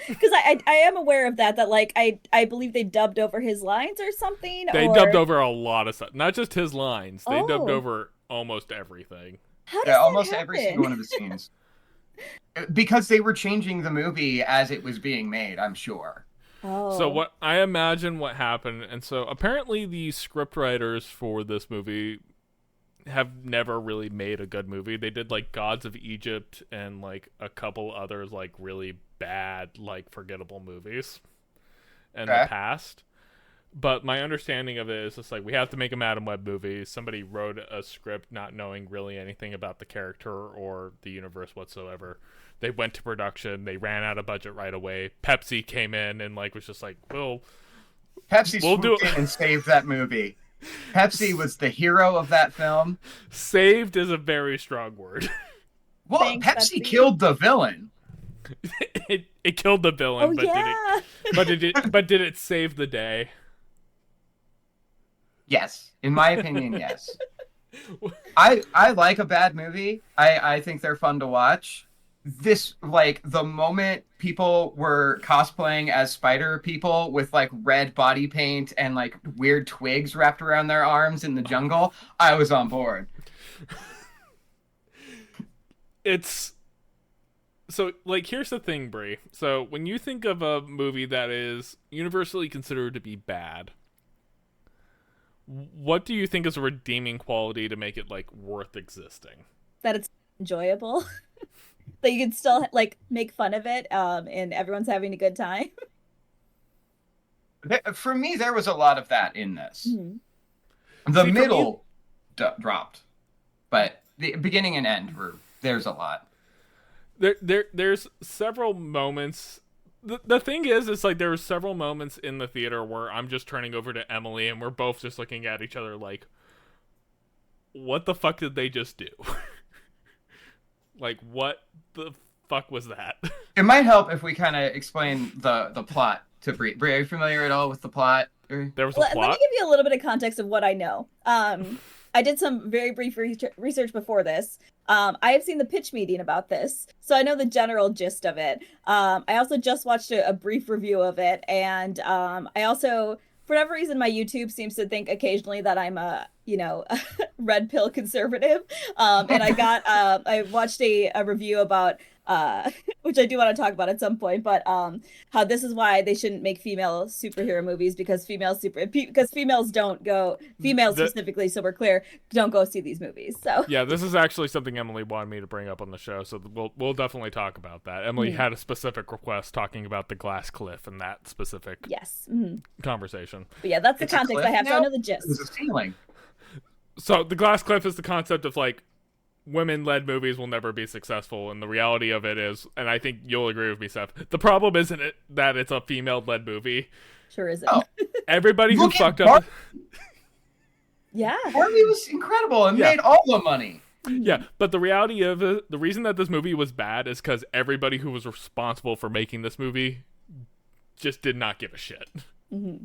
Because I am aware of that like I believe they dubbed over his lines or something. They dubbed over a lot of stuff, not just his lines. They dubbed over almost everything. How does almost that every single one of the scenes. Because they were changing the movie as it was being made, I'm sure. Oh. So what I imagine what happened, and so apparently the scriptwriters for this movie have never really made a good movie. They did like Gods of Egypt and like a couple others like really bad, like forgettable movies in the past. But my understanding of it is just like, we have to make a Madam Web movie. Somebody wrote a script not knowing really anything about the character or the universe whatsoever. They went to production. They ran out of budget right away. Pepsi came in and like was just like, Pepsi swooped in and saved that movie. Pepsi was the hero of that film. Saved is a very strong word. Well, Thanks, Pepsi killed the villain. It killed the villain, but did it save the day? Yes, in my opinion, yes. I like a bad movie. I think they're fun to watch. This, like, the moment people were cosplaying as spider people with, like, red body paint and, like, weird twigs wrapped around their arms in the jungle, I was on board. So, like, here's the thing, Brie. So, when you think of a movie that is universally considered to be bad, what do you think is a redeeming quality to make it, like, worth existing? That it's enjoyable. That you can still, like, make fun of it, and everyone's having a good time. For me, there was a lot of that in this. Mm-hmm. The middle dropped, but the beginning and end there's a lot. There's several moments. The thing is like there were several moments in the theater where I'm just turning over to Emily and we're both just looking at each other like, what the fuck did they just do? Like, what the fuck was that? It might help if we kind of explain the plot to Bree. Bree, are you familiar at all with the plot? There was a plot? Let me give you a little bit of context of what I know. I did some very brief research before this. I have seen the pitch meeting about this, so I know the general gist of it. I also just watched a brief review of it, and I also, for whatever reason, my YouTube seems to think occasionally that I'm a red pill conservative. And I watched a review about which I do want to talk about at some point, but how this is why they shouldn't make female superhero movies because females specifically, so we're clear, don't go see these movies. So yeah, this is actually something Emily wanted me to bring up on the show, so we'll definitely talk about that. Emily had a specific request talking about the glass cliff and that specific conversation. But yeah, that's the context I have, so I know the gist. It was a ceiling. So the glass cliff is the concept of like women-led movies will never be successful, and the reality of it is, and I think you'll agree with me, Seth, the problem isn't it that it's a female-led movie. Sure isn't. Oh. Everybody who fucked up... Yeah. Barbie was incredible and made all the money. Yeah, but the reality of it, the reason that this movie was bad is because everybody who was responsible for making this movie just did not give a shit. Mm-hmm.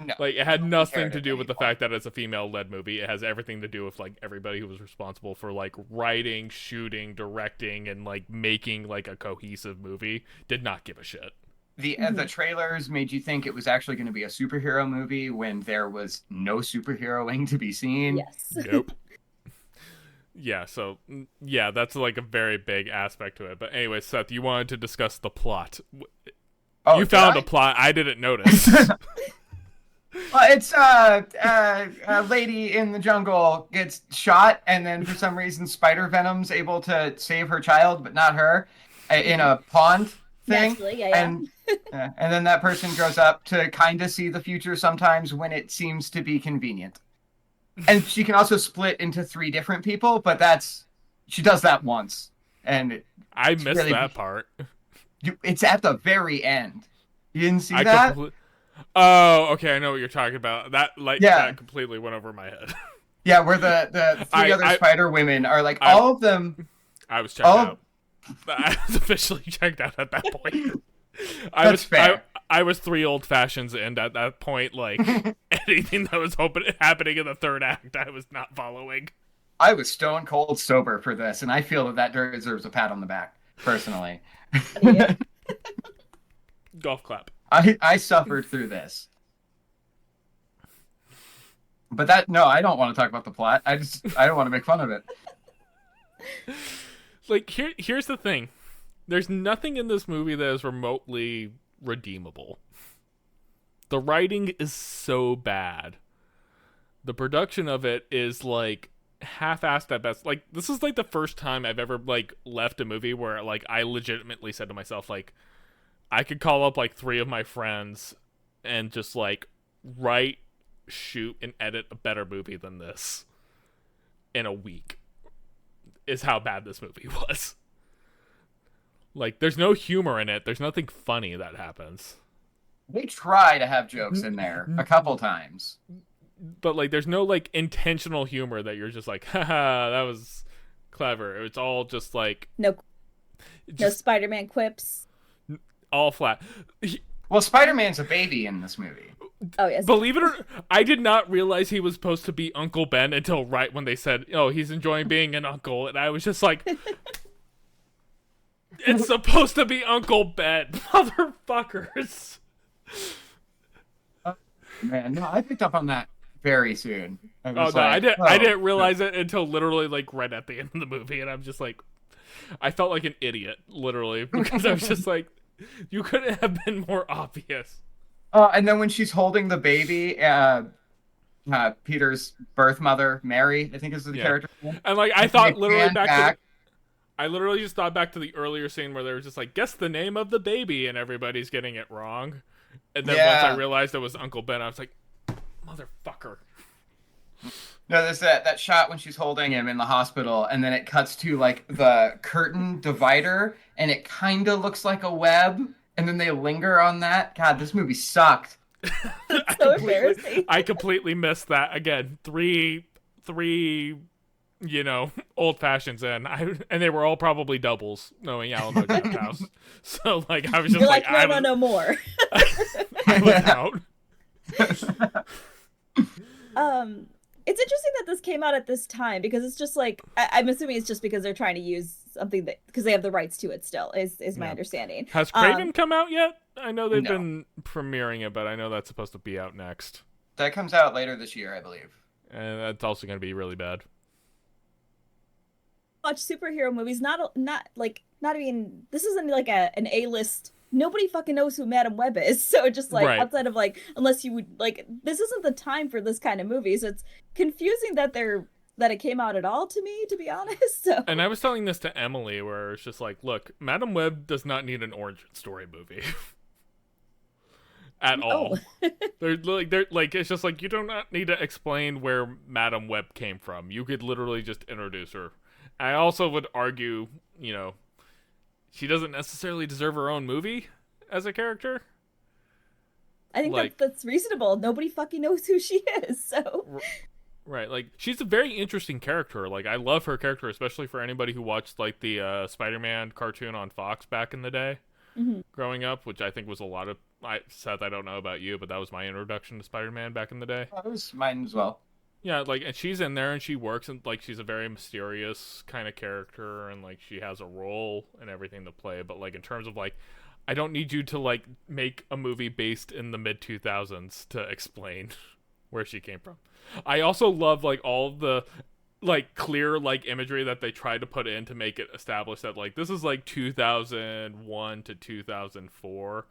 No, like, it had nothing to do with the fact that it's a female-led movie. It has everything to do with, like, everybody who was responsible for, like, writing, shooting, directing, and, like, making, like, a cohesive movie did not give a shit. The trailers made you think it was actually going to be a superhero movie when there was no superheroing to be seen. Yes. Nope. Yeah, so, yeah, that's, like, a very big aspect to it. But anyway, Seth, you wanted to discuss the plot. Oh, you found a plot. I didn't notice. Well, it's a lady in the jungle gets shot, and then for some reason Spider Venom's able to save her child, but not her, in a pond thing. Naturally, yeah. And then that person grows up to kind of see the future sometimes when it seems to be convenient. And she can also split into 3 different people, but she does that once, and I missed really, that part. It's at the very end. You didn't see that? Oh, okay, I know what you're talking about. That that completely went over my head. Yeah, where the 3 other Spider Women are like all of them. I was checked out. I was officially checked out at that point. That's fair. I was 3 old fashions in at that point. Like anything that was happening in the 3rd act, I was not following. I was stone cold sober for this, and I feel that deserves a pat on the back, personally. Golf clap. I suffered through this. But I don't want to talk about the plot. I don't want to make fun of it. Like, here's the thing. There's nothing in this movie that is remotely redeemable. The writing is so bad. The production of it is, like, half-assed at best. Like, this is, like, the first time I've ever, like, left a movie where, like, I legitimately said to myself, like, I could call up, like, 3 of my friends and just, like, write, shoot, and edit a better movie than this in a week, is how bad this movie was. Like, there's no humor in it. There's nothing funny that happens. They try to have jokes in there a couple times. But, like, there's no, like, intentional humor that you're just like, haha, that was clever. It's all just, like... No Spider-Man quips. All flat. Well, Spider-Man's a baby in this movie. Oh, yes. Believe it or not, I did not realize he was supposed to be Uncle Ben until right when they said, oh, he's enjoying being an uncle. And I was just like, it's supposed to be Uncle Ben, motherfuckers. Man, no, I picked up on that very soon. I didn't realize it until literally, like, right at the end of the movie. And I'm just like, I felt like an idiot, literally, because I was just like, you couldn't have been more obvious. And then when she's holding the baby, Peter's birth mother, Mary, I think is the character. And like I thought, literally I literally just thought back to the earlier scene where they were just like, guess the name of the baby, and everybody's getting it wrong. And then once I realized it was Uncle Ben, I was like, motherfucker. No, there's that shot when she's holding him in the hospital, and then it cuts to like the curtain divider, and it kind of looks like a web, and then they linger on that. God, this movie sucked. So embarrassing. I completely missed that. Again, three old fashions in, and they were all probably doubles, knowing Alamo Drafthouse. So like, I was just You're like, no more. I was out. It's interesting that this came out at this time, because it's just like, I'm assuming it's just because they're trying to use something that, because they have the rights to it still, is my understanding. Has Craven come out yet? I know they've been premiering it, but I know that's supposed to be out next. That comes out later this year, I believe. And that's also going to be really bad. Watch superhero movies, not even, this isn't like an A-list. Nobody fucking knows who Madam Web is, so just like outside of like, unless you would like, this isn't the time for this kind of movie, so it's confusing that it came out at all to me, to be honest. So. And I was telling this to Emily, where it's just like, look, Madam Web does not need an origin story movie at all. They're like, it's just like, you do not need to explain where Madam Web came from. You could literally just introduce her. I also would argue, she doesn't necessarily deserve her own movie as a character. I think that's reasonable. Nobody fucking knows who she is, so. Right, like, she's a very interesting character. Like, I love her character, especially for anybody who watched, like, the Spider-Man cartoon on Fox back in the day, growing up, which I think was a lot of... Seth, I don't know about you, but that was my introduction to Spider-Man back in the day. That was mine as well. Yeah, like, and she's in there, and she works, and, like, she's a very mysterious kind of character, and, like, she has a role and everything to play, but, like, in terms of, like, I don't need you to, like, make a movie based in the mid-2000s to explain where she came from. I also love, like, all of the, like, clear, like, imagery that they tried to put in to make it establish that, like, this is, like, 2001 to 2004,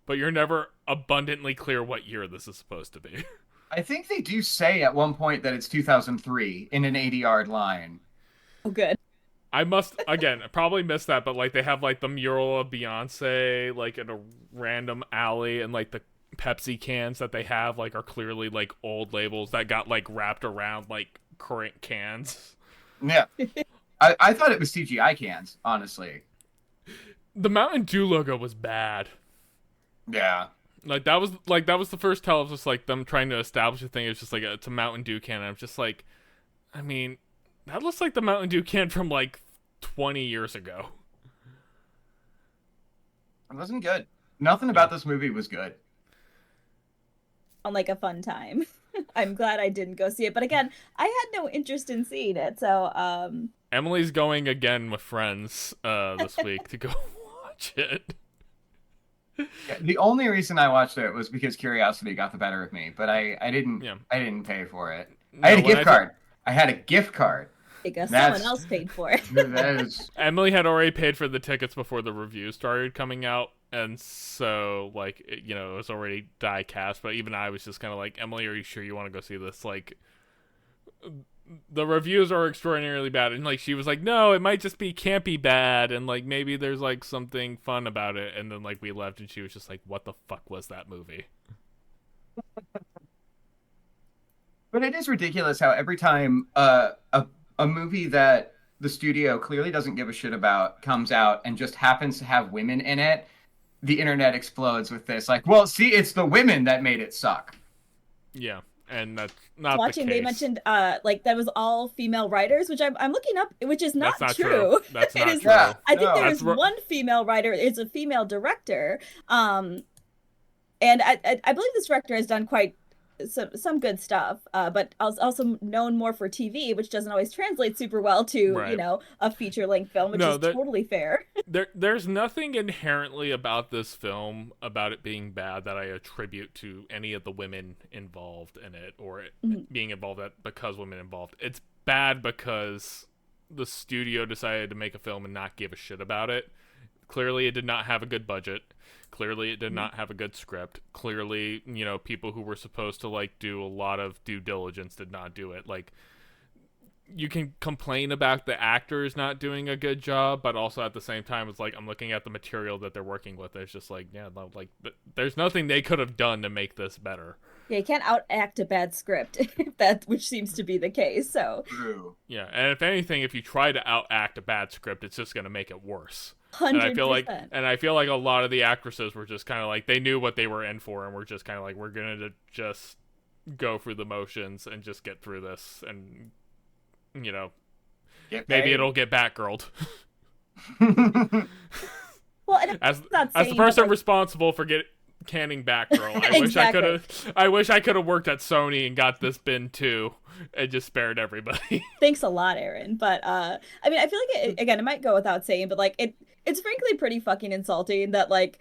but you're never abundantly clear what year this is supposed to be. I think they do say at one point that it's 2003 in an 80-yard line. Oh, good. I must, again, probably missed that, but, like, they have, like, the mural of Beyonce, like, in a random alley, and, like, the Pepsi cans that they have, like, are clearly, like, old labels that got, like, wrapped around, like, current cans. Yeah. I thought it was CGI cans, honestly. The Mountain Dew logo was bad. Yeah. Like, that was the first tell of just, like, them trying to establish a thing. It's just, like, it's a Mountain Dew can. And I'm just, like, I mean, that looks like the Mountain Dew can from, like, 20 years ago. It wasn't good. Nothing about this movie was good. On, like, a fun time. I'm glad I didn't go see it. But again, I had no interest in seeing it, so, Emily's going again with friends this week to go watch it. Yeah, the only reason I watched it was because curiosity got the better of me, but I didn't pay for it. No, I had a gift card. I had a gift card. Because someone else paid for it. Emily had already paid for the tickets before the review started coming out, and so, like, it was already die cast, but even I was just kind of like, Emily, are you sure you want to go see this? Like, the reviews are extraordinarily bad, and, like, she was like, no, it might just be campy bad, and, like, maybe there's, like, something fun about it, and then, like, we left, and she was just like, what the fuck was that movie? But it is ridiculous how every time a movie that the studio clearly doesn't give a shit about comes out and just happens to have women in it, the internet explodes with this. Like, well, see, it's the women that made it suck. Yeah, and that's not watching, the case. They mentioned like that was all female writers, which I'm looking up, which is not, not true. That's not true. Yeah, I think there is one female writer. It's a female director. And I believe this director has done quite some good stuff, but also known more for TV, which doesn't always translate super well to a feature-length film, which is totally fair. There's nothing inherently about this film, about it being bad, that I attribute to any of the women involved in it, or it being involved because women involved. It's bad because the studio decided to make a film and not give a shit about it. Clearly, it did not have a good budget. Clearly, it did not have a good script. Clearly, people who were supposed to, like, do a lot of due diligence did not do it. Like, you can complain about the actors not doing a good job, but also at the same time, it's like I'm looking at the material that they're working with. It's just like, yeah, like there's nothing they could have done to make this better. Yeah, you can't outact a bad script, which seems to be the case. So True. Yeah, and if anything, if you try to outact a bad script, it's just going to make it worse. 100%. And I feel like a lot of the actresses were just kind of like, they knew what they were in for, and were just kind of like, we're gonna just go through the motions and just get through this, and maybe it'll get Batgirled. Well, and as the person responsible for canning Batgirl, I wish I could have worked at Sony and got this bin too, and just spared everybody. Thanks a lot, Aaron. But I mean, I feel like it might go without saying, but like it's frankly pretty fucking insulting that like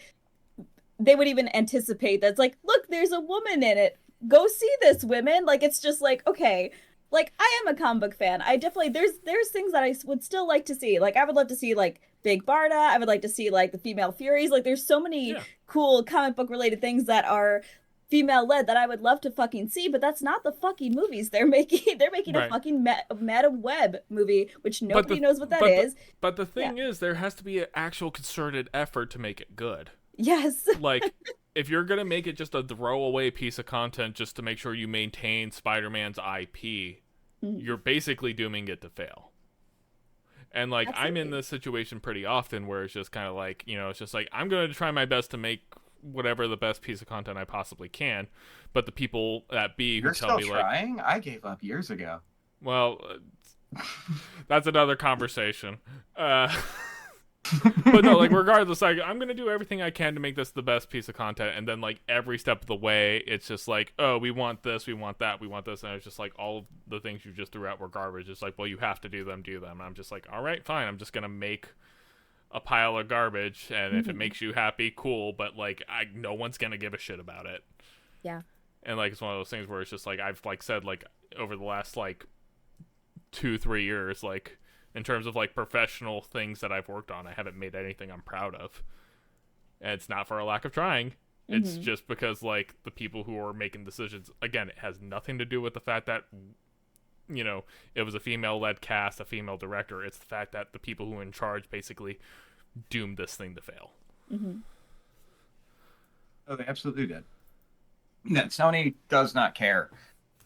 they would even anticipate that's like, look, there's a woman in it. Go see this, women. Like, it's just like, okay, like I am a comic book fan. I definitely there's things that I would still like to see. Like I would love to see like Big Barda. I would like to see like the Female Furies. Like there's so many cool comic book related things that are female led that I would love to fucking see, but that's not the fucking movies they're making. They're making a fucking Madam Web movie, which nobody knows what that is. But the thing is, there has to be an actual concerted effort to make it good. Yes. Like, if you're going to make it just a throwaway piece of content just to make sure you maintain Spider-Man's IP, you're basically dooming it to fail. And, like, absolutely. I'm in this situation pretty often where it's just kind of like, it's just like, I'm going to try my best to make whatever the best piece of content I possibly can. But the people at B who tell me, like... You're still trying? I gave up years ago. Well, that's another conversation. But no, like, regardless, like, I'm gonna do everything I can to make this the best piece of content, and then like every step of the way it's just like, oh, we want this, we want that, we want this, and it's just like all of the things you just threw out were garbage. It's like, well, you have to do them. And I'm just like, all right, fine, I'm just gonna make a pile of garbage, and if it makes you happy, cool, but like no one's gonna give a shit about it. Yeah. And like, it's one of those things where it's just like, I've like said, like, over the last like 2-3 years, like, in terms of like professional things that I've worked on, I haven't made anything I'm proud of. And it's not for a lack of trying. It's just because like the people who are making decisions, again, it has nothing to do with the fact that, it was a female-led cast, a female director. It's the fact that the people who are in charge basically doomed this thing to fail. Oh, they absolutely did. No, Sony does not care.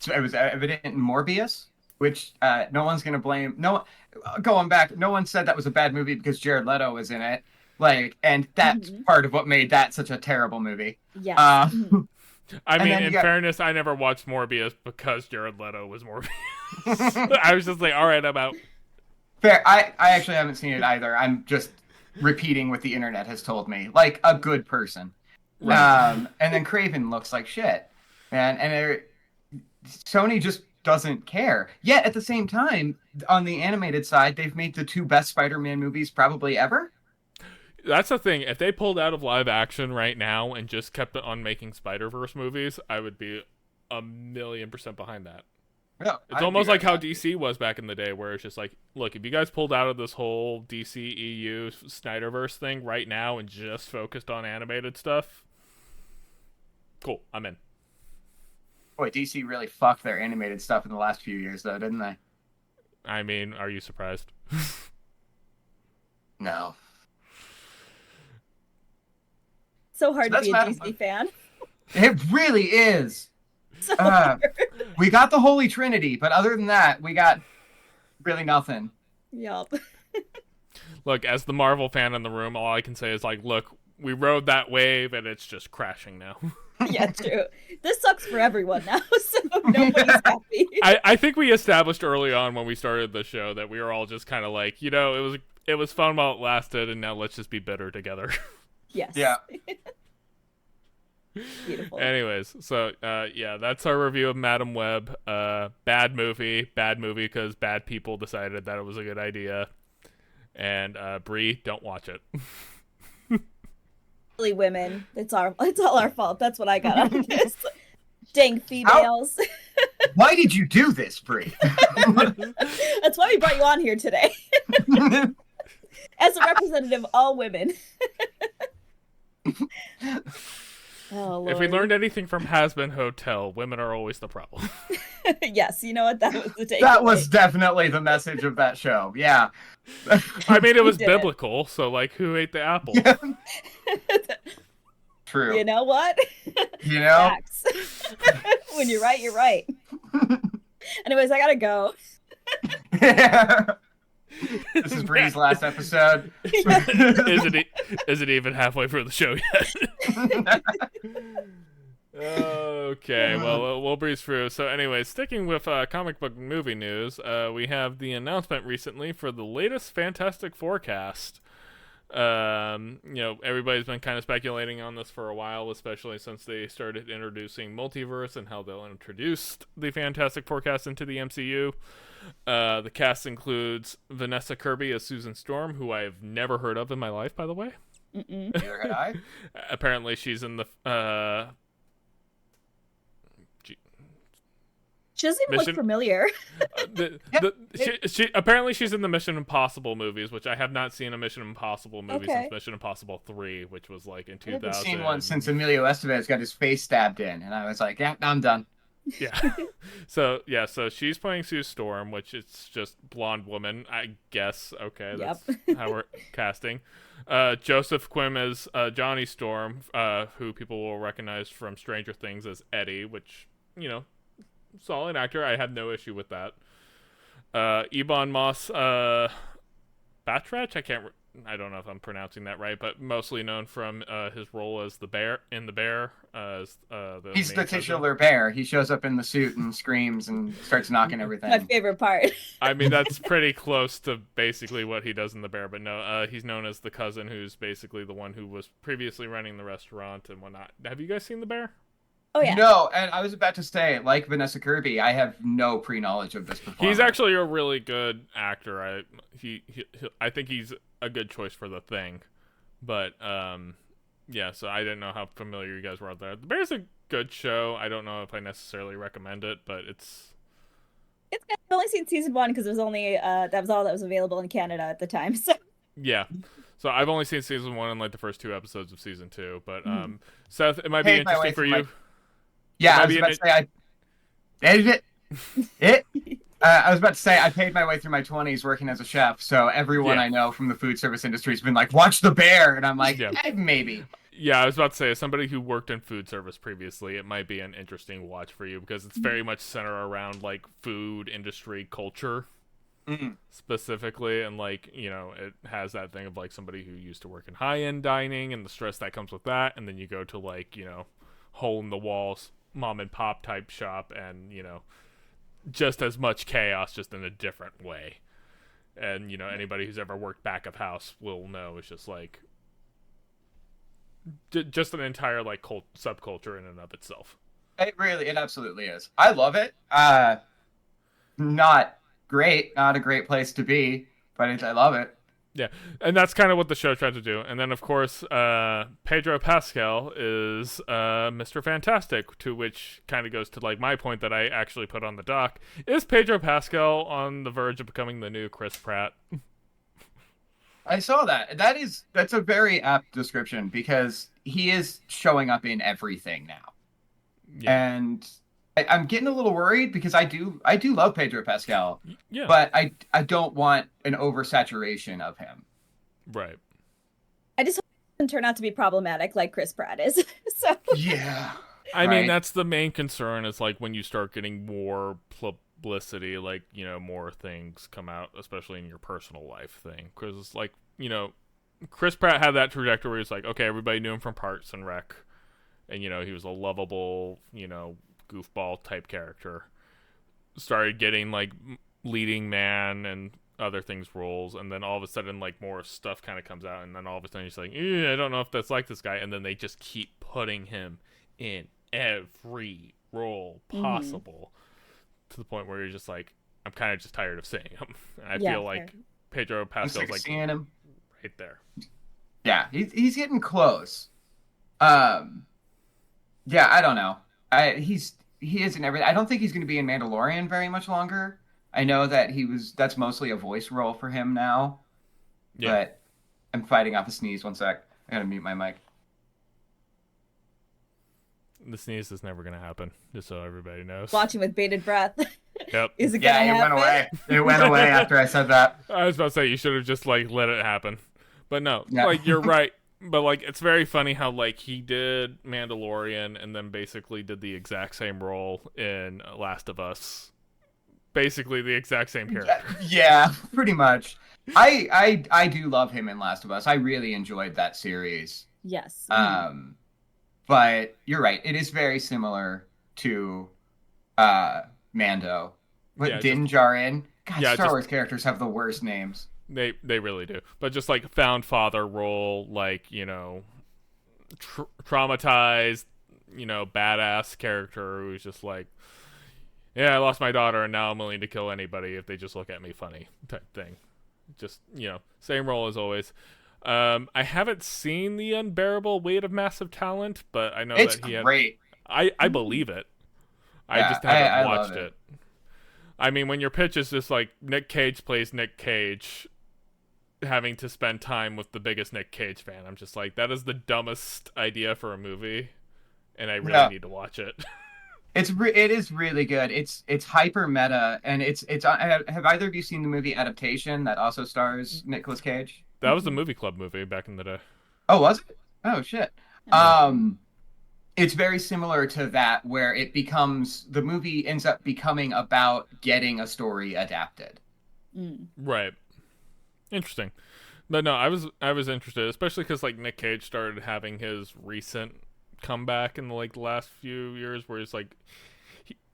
It was evident in Morbius, which no one's going to blame. Going back, no one said that was a bad movie because Jared Leto was in it. Like, and that's part of what made that such a terrible movie. Yeah. I mean, in fairness, I never watched Morbius because Jared Leto was Morbius. I was just like, all right, I'm out. Fair. I actually haven't seen it either. I'm just repeating what the internet has told me, like a good person. Right. And then Kraven looks like shit, and Sony just doesn't care. Yet at the same time, on the animated side, they've made the 2 best Spider-Man movies probably ever. That's the thing. If they pulled out of live action right now and just kept on making Spider-Verse movies, I would be 1,000,000% behind that. Yeah, it's almost like how DC was back in the day, where it's just like, look, if you guys pulled out of this whole DC EU Snyderverse thing right now and just focused on animated stuff, cool, I'm in. Boy, DC really fucked their animated stuff in the last few years, though, didn't they? I mean, are you surprised? No. So hard to be a DC fan. It really is. So hard. We got the Holy Trinity, but other than that, we got really nothing. Yup. Look, as the Marvel fan in the room, all I can say is like, look, we rode that wave and it's just crashing now. Yeah, true. This sucks for everyone now, so nobody's happy. I think we established early on when we started the show that we were all just kind of like, it was fun while it lasted, and now let's just be bitter together. Yes. Yeah. Beautiful. Anyways, so that's our review of Madam Web. Bad movie because bad people decided that it was a good idea. And Bree, don't watch it. Women, it's all our fault. That's what I got out of this. Dang females. Why did you do this, Bree? That's why we brought you on here today. As a representative of all women. Oh If we Lord. learned anything from Has Been Hotel, women are always the problem. Yes, you know what? That was the takeaway. That was definitely the message of that show. Yeah. I mean, it was did it. biblical, so like, who ate the apple? Yeah. True. You know what? You know? Facts. When you're right, you're right. Anyways, I gotta go. This is Bree's last episode. Is it even halfway through the show yet? Okay, well, we'll breeze through. So anyway, sticking with comic book movie news, we have the announcement recently for the latest Fantastic Four cast. Everybody's been kind of speculating on this for a while, especially since they started introducing multiverse and how they'll introduce the Fantastic Four cast into the MCU. The cast includes Vanessa Kirby as Susan Storm, who I have never heard of in my life, by the way. Neither had I. Apparently, she's in the She doesn't even look familiar. Apparently she's in the Mission Impossible movies, which I have not seen a Mission Impossible movie since Mission Impossible 3, which was like in 2000. I haven't seen one since Emilio Estevez got his face stabbed in, and I was like, yeah, I'm done. Yeah. So she's playing Sue Storm, which it's just blonde woman, I guess. Okay, that's how we're casting. Joseph Quinn as Johnny Storm, who people will recognize from Stranger Things as Eddie, which, solid actor. I have no issue with that. Ebon Moss Batrach, I don't know if I'm pronouncing that right, but mostly known from his role as the bear in The Bear. He's the titular bear. He shows up in the suit and screams and starts knocking everything. My favorite part. I mean, that's pretty close to basically what he does in The Bear, but no, he's known as the cousin who's basically the one who was previously running the restaurant and whatnot. Have you guys seen The Bear? Oh, yeah. No, and I was about to say, like Vanessa Kirby, I have no pre-knowledge of this performance. He's actually a really good actor. I think he's a good choice for The Thing. But, so I didn't know how familiar you guys were out there. The Bear's a good show. I don't know if I necessarily recommend it, but it's good. I've only seen season 1 because it was only, that was all that was available in Canada at the time, so. Yeah. So I've only seen season 1 and like the first 2 episodes of season 2. But, Seth, it might be interesting for you. Yeah, I was about to say I was about to say I paid my way through my 20s working as a chef, so everyone I know from the food service industry has been like, watch The Bear, and I'm like, maybe. Yeah, I was about to say, as somebody who worked in food service previously, it might be an interesting watch for you because it's very much centered around like food industry culture specifically, and like, it has that thing of like somebody who used to work in high-end dining and the stress that comes with that, and then you go to like, hole in the walls mom and pop type shop and just as much chaos, just in a different way. And anybody who's ever worked back of house will know it's just like just an entire like subculture in and of itself. It absolutely is. I love it. Not great, not a great place to be, but I love it. Yeah, and that's kind of what the show tried to do. And then, of course, Pedro Pascal is Mr. Fantastic, to which kind of goes to like my point that I actually put on the doc. Is Pedro Pascal on the verge of becoming the new Chris Pratt? I saw that. That's a very apt description because he is showing up in everything now. Yeah. And I'm getting a little worried because I do love Pedro Pascal, but I don't want an oversaturation of him. Right. I just hope it doesn't turn out to be problematic like Chris Pratt is. So yeah, I mean that's the main concern is like when you start getting more publicity, like more things come out, especially in your personal life thing, because it's like Chris Pratt had that trajectory where it's like okay, everybody knew him from Parks and Rec, and he was a lovable goofball type character, started getting like leading man and other things roles, and then all of a sudden like more stuff kind of comes out, and then all of a sudden he's like I don't know if that's like this guy, and then they just keep putting him in every role possible to the point where you're just like I'm kind of just tired of seeing him. And I feel like Pedro Pascal's like seeing him right there. Yeah, he's getting close. I don't know. He is in everything. I don't think he's going to be in Mandalorian very much longer. I know that that's mostly a voice role for him now. Yeah. But I'm fighting off a sneeze. One sec. I gotta mute my mic. The sneeze is never gonna happen. Just so everybody knows. Watching with bated breath. Yep. Is it gonna happen? Went away. It went away after I said that. I was about to say you should have just like let it happen, but no, Yeah. like you're right. But like it's very funny how like he did Mandalorian and then basically did the exact same role in Last of Us. Basically the exact same character. Yeah, pretty much. I do love him in Last of Us. I really enjoyed that series. Yes. But you're right. It is very similar to Mando. But Yeah, Din Djarin. God, yeah, Star just- Wars characters have the worst names. They really do. But just like found father role, like, you know, traumatized, you know, badass character who's just like, yeah, I lost my daughter and now I'm willing to kill anybody if they just look at me funny type thing. Just, you know, same role as always. I haven't seen The Unbearable Weight of Massive Talent, but I know It's that he had... great. I believe it. I Yeah, just haven't I watched love it. I mean, when your pitch is just like Nick Cage plays Nick Cage, having to spend time with the biggest Nick Cage fan, I'm just like, that is the dumbest idea for a movie, and I really need to watch it. It is really good. It's hyper meta, and it's. Have either of you seen the movie Adaptation that also stars Nicolas Cage? That was the Movie Club movie back in the day. Oh, was it? Oh shit. It's very similar to that, where the movie ends up becoming about getting a story adapted. Right. Interesting. But no, I was interested, especially because like Nick Cage started having his recent comeback in like the last few years, where it's like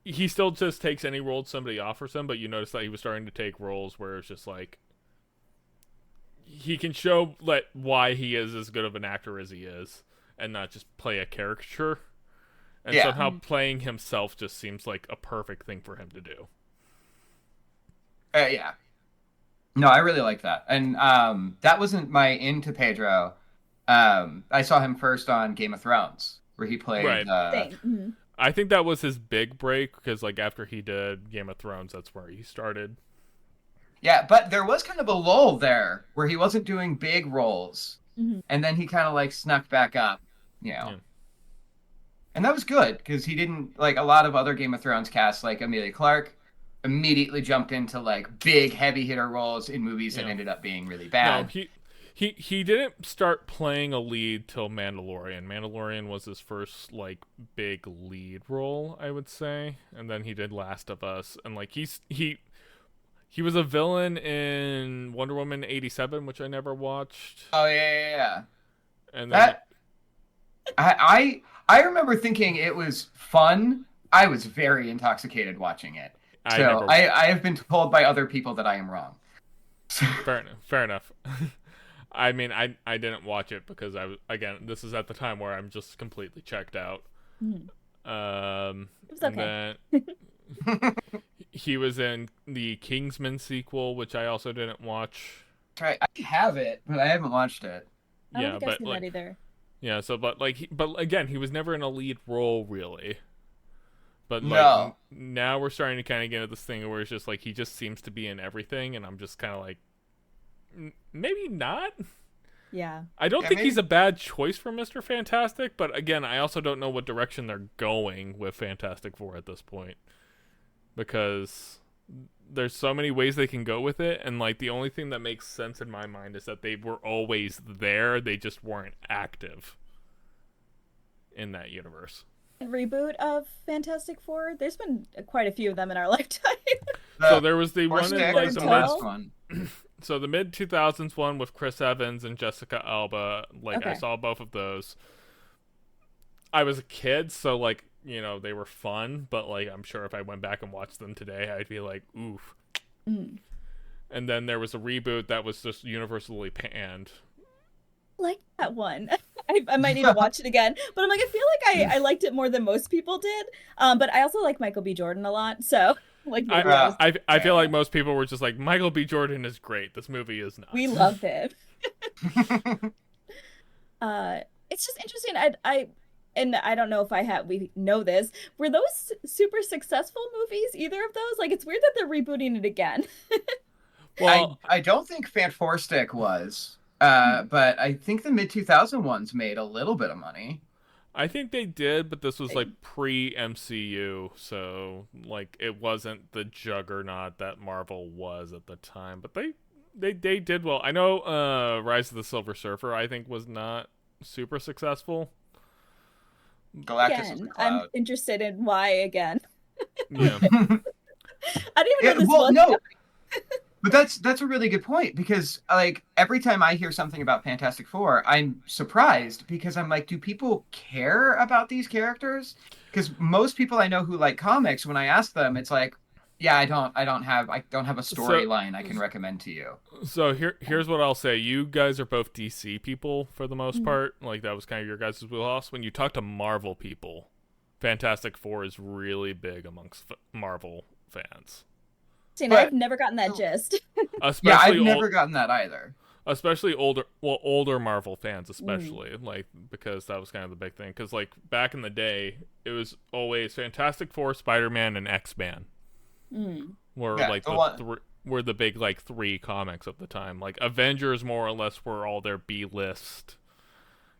he still just takes any role somebody offers him, but you notice that he was starting to take roles where it's just like he can show like why he is as good of an actor as he is, and not just play a caricature. And somehow playing himself just seems like a perfect thing for him to do. Yeah. No, I really like that. And that wasn't my into Pedro. I saw him first on Game of Thrones, where he played... Right. I think that was his big break, because like after he did Game of Thrones, that's where he started. Yeah, but there was kind of a lull there, where he wasn't doing big roles. And then he kind of like snuck back up, you know. Yeah. And that was good, because he didn't... Like a lot of other Game of Thrones casts, like Emilia Clarke, immediately jumped into like big heavy hitter roles in movies that ended up being really bad. No, he didn't start playing a lead till Mandalorian. Mandalorian was his first like big lead role, I would say, and then he did Last of Us, and like he was a villain in Wonder Woman 87, which I never watched. Oh yeah. And then I remember thinking it was fun. I was very intoxicated watching it. So I have been told by other people that I am wrong. Fair enough. I mean, I didn't watch it because this is at the time where I'm just completely checked out. It was okay. And then he was in the Kingsman sequel, which I also didn't watch. I have it, but I haven't watched it. I don't think I've seen that either. Yeah, so but again, he was never in a lead role really. But no. Now we're starting to kind of get into this thing where it's just like he just seems to be in everything, and I'm just kind of like, maybe not. Yeah. I don't think he's a bad choice for Mr. Fantastic, but again, I also don't know what direction they're going with Fantastic Four at this point, because there's so many ways they can go with it, and like the only thing that makes sense in my mind is that they were always there, they just weren't active in that universe. Reboot of Fantastic Four. There's been quite a few of them in our lifetime. So there was the one in like the last one. So the mid 2000s one with Chris Evans and Jessica Alba. Like I saw both of those. I was a kid, so like, you know, they were fun, but like I'm sure if I went back and watched them today, I'd be like, oof. And then there was a reboot that was just universally panned. Like that one. I might need to watch it again, but I'm like, I feel like I liked it more than most people did. But I also like Michael B. Jordan a lot, so like I feel like most people were just like, Michael B. Jordan is great. This movie is not. We love him. It's just interesting. I don't know if we know this. Were those super successful movies? Either of those? Like, it's weird that they're rebooting it again. Well, I don't think Fantastic was. But I think the mid-2000 ones made a little bit of money. I think they did, but this was like pre-MCU, so like it wasn't the juggernaut that Marvel was at the time. But they did well. I know Rise of the Silver Surfer, I think, was not super successful. Galactus is a cloud. I'm interested in why again. Yeah. I didn't even know this was. No. But that's a really good point, because like every time I hear something about Fantastic Four, I'm surprised, because I'm like, do people care about these characters? Because most people I know who like comics, when I ask them, it's like, yeah, I don't have a storyline I can recommend to you. So here's what I'll say. You guys are both DC people for the most part. Like that was kind of your guys' wheelhouse. When you talk to Marvel people, Fantastic Four is really big amongst Marvel fans. I've never gotten that gist. Yeah, I've never gotten that either. Especially older Marvel fans, especially like, because that was kind of the big thing. Because like back in the day, it was always Fantastic Four, Spider-Man, and X-Man were like were the big like three comics at the time. Like Avengers more or less were all their B-list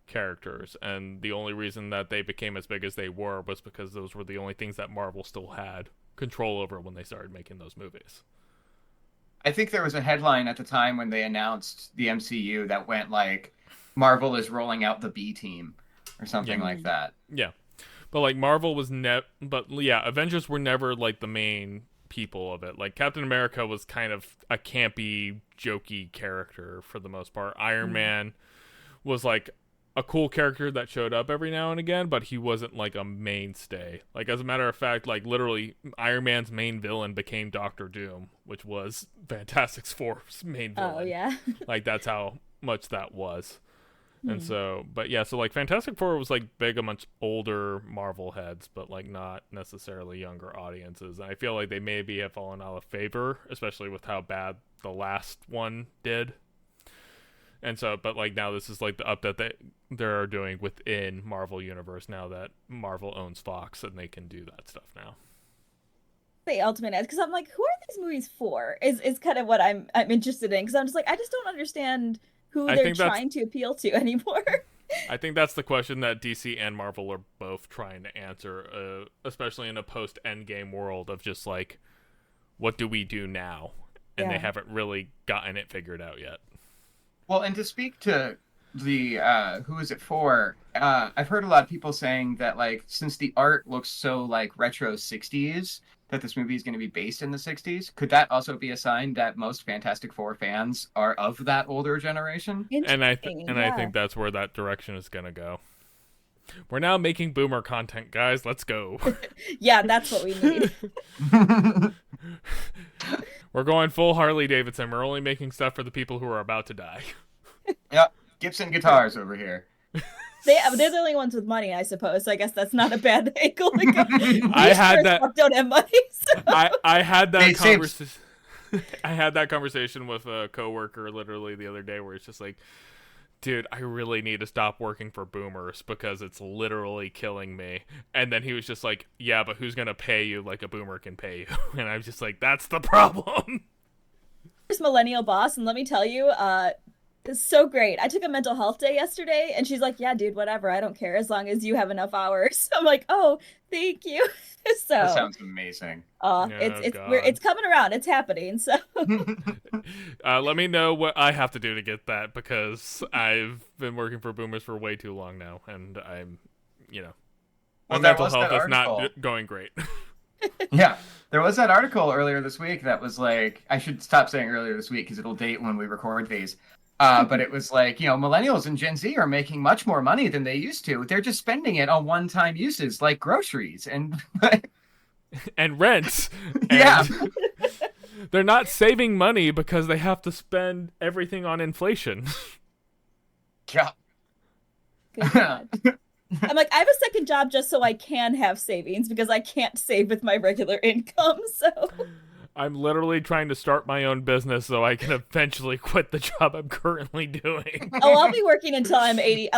characters, and the only reason that they became as big as they were was because those were the only things that Marvel still had control over when they started making those movies. I think there was a headline at the time when they announced the MCU that went like, Marvel is rolling out the B team or something like that. Yeah. But like Marvel was Avengers were never like the main people of it. Like Captain America was kind of a campy, jokey character for the most part. Iron Man was like a cool character that showed up every now and again, but he wasn't like a mainstay. Like as a matter of fact, like literally Iron Man's main villain became Doctor Doom, which was Fantastic Four's main villain. Oh yeah. Like that's how much that was. And so, but yeah, so like Fantastic Four was like big amongst older Marvel heads, but like not necessarily younger audiences. And I feel like they maybe have fallen out of favor, especially with how bad the last one did. And so, but like now this is like the update that they're doing within Marvel Universe now that Marvel owns Fox and they can do that stuff now. The ultimate edge, because I'm like, who are these movies for? Is kind of what I'm interested in, because I'm just like, I just don't understand who they're trying to appeal to anymore. I think that's the question that DC and Marvel are both trying to answer, especially in a post-Endgame world of just like, what do we do now? And they haven't really gotten it figured out yet. Well, and to speak to the who is it for, I've heard a lot of people saying that like, since the art looks so like retro 60s, that this movie is going to be based in the 60s. Could that also be a sign that most Fantastic Four fans are of that older generation? And I think that's where that direction is going to go. We're now making boomer content, guys. Let's go. Yeah, that's what we need. We're going full Harley Davidson. We're only making stuff for the people who are about to die. Yep, Gibson guitars over here. They're the only ones with money, I suppose. So I guess that's not a bad angle to go. I had that. Don't have money. So. I had that conversation. I had that conversation with a coworker literally the other day, where it's just like, dude, I really need to stop working for boomers because it's literally killing me. And then he was just like, yeah, but who's gonna pay you like a boomer can pay you? And I was just like, that's the problem. There's millennial boss, and let me tell you, it's so great. I took a mental health day yesterday, and she's like, yeah, dude, whatever. I don't care as long as you have enough hours. I'm like, oh, thank you. So that sounds amazing. It's coming around. It's happening. So let me know what I have to do to get that, because I've been working for boomers for way too long now, and I'm, my mental health is not going great. Yeah, there was that article earlier this week that was like, I should stop saying earlier this week because it'll date when we record these. But it was like, millennials and Gen Z are making much more money than they used to. They're just spending it on one-time uses like groceries and and rent. Yeah. They're not saving money because they have to spend everything on inflation. Yeah. Good God. I'm like, I have a second job just so I can have savings because I can't save with my regular income. So I'm literally trying to start my own business so I can eventually quit the job I'm currently doing. Oh, I'll be working until I'm 80.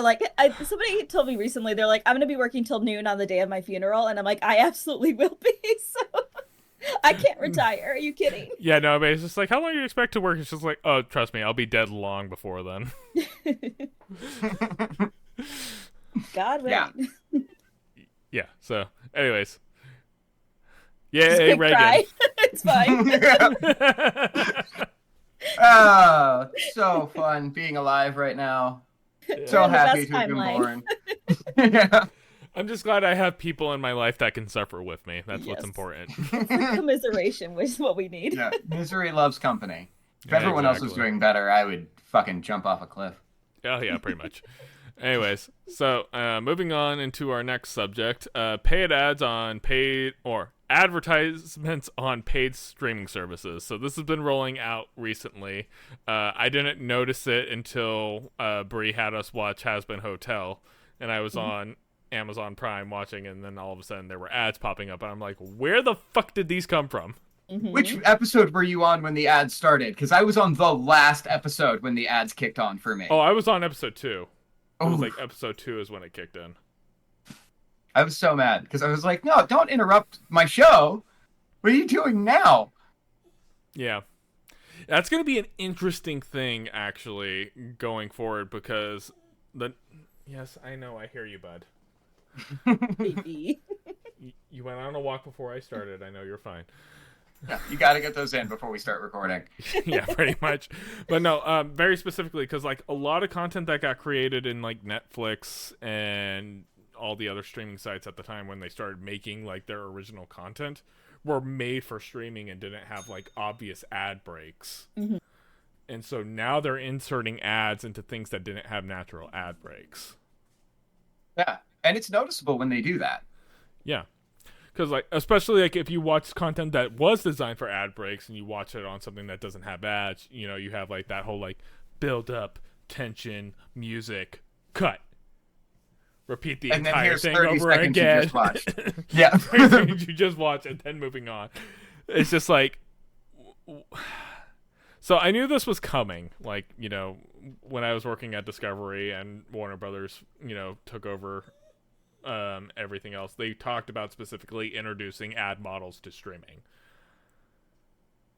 Somebody told me recently, they're like, I'm going to be working till noon on the day of my funeral. And I'm like, I absolutely will be. So I can't retire. Are you kidding? Yeah, no, but it's just like, how long do you expect to work? It's just like, oh, trust me, I'll be dead long before then. God willing. Yeah. Yeah. So, anyways, yay, Just Reagan. cry. It's fine. Oh, so fun being alive right now. So We're in the happy best to have been timeline. born. Yeah. I'm just glad I have people in my life that can suffer with me. That's what's Yes. important. Commiseration is what we need. Yeah, misery loves company. If Yeah, everyone else was exactly. doing better, I would fucking jump off a cliff. Oh yeah, pretty much. Anyways, so moving on into our next subject, paid ads on paid or advertisements on paid streaming services. So this has been rolling out recently. I didn't notice it until Bree had us watch Has Been Hotel, and I was on Amazon Prime watching, and then all of a sudden there were ads popping up, and I'm like, where the fuck did these come from? Which episode were you on when the ads started? Because I was on the last episode when the ads kicked on for me. Oh, I was on episode 2. It was Oof. like episode 2 is when it kicked in. I was so mad because I was like, no, don't interrupt my show. What are you doing now? Yeah. That's going to be an interesting thing, actually, going forward, because Yes, I know, I hear you, bud. Baby. You went on a walk before I started. I know you're fine. Yeah, you got to get those in before we start recording. Yeah, pretty much. But no, very specifically, because like a lot of content that got created in like Netflix and all the other streaming sites at the time when they started making like their original content were made for streaming and didn't have like obvious ad breaks. And so now they're inserting ads into things that didn't have natural ad breaks. Yeah, and it's noticeable when they do that. Yeah. Because, like, especially, like, if you watch content that was designed for ad breaks and you watch it on something that doesn't have ads, you know, you have, like, that whole, like, build-up, tension, music, cut. Repeat the And then entire here's thing 30 over seconds again. you just watched. Yeah. 30 seconds you just watch and then moving on. It's just, like... So I knew this was coming, like, you know, when I was working at Discovery and Warner Brothers, you know, took over... everything else. They talked about specifically introducing ad models to streaming.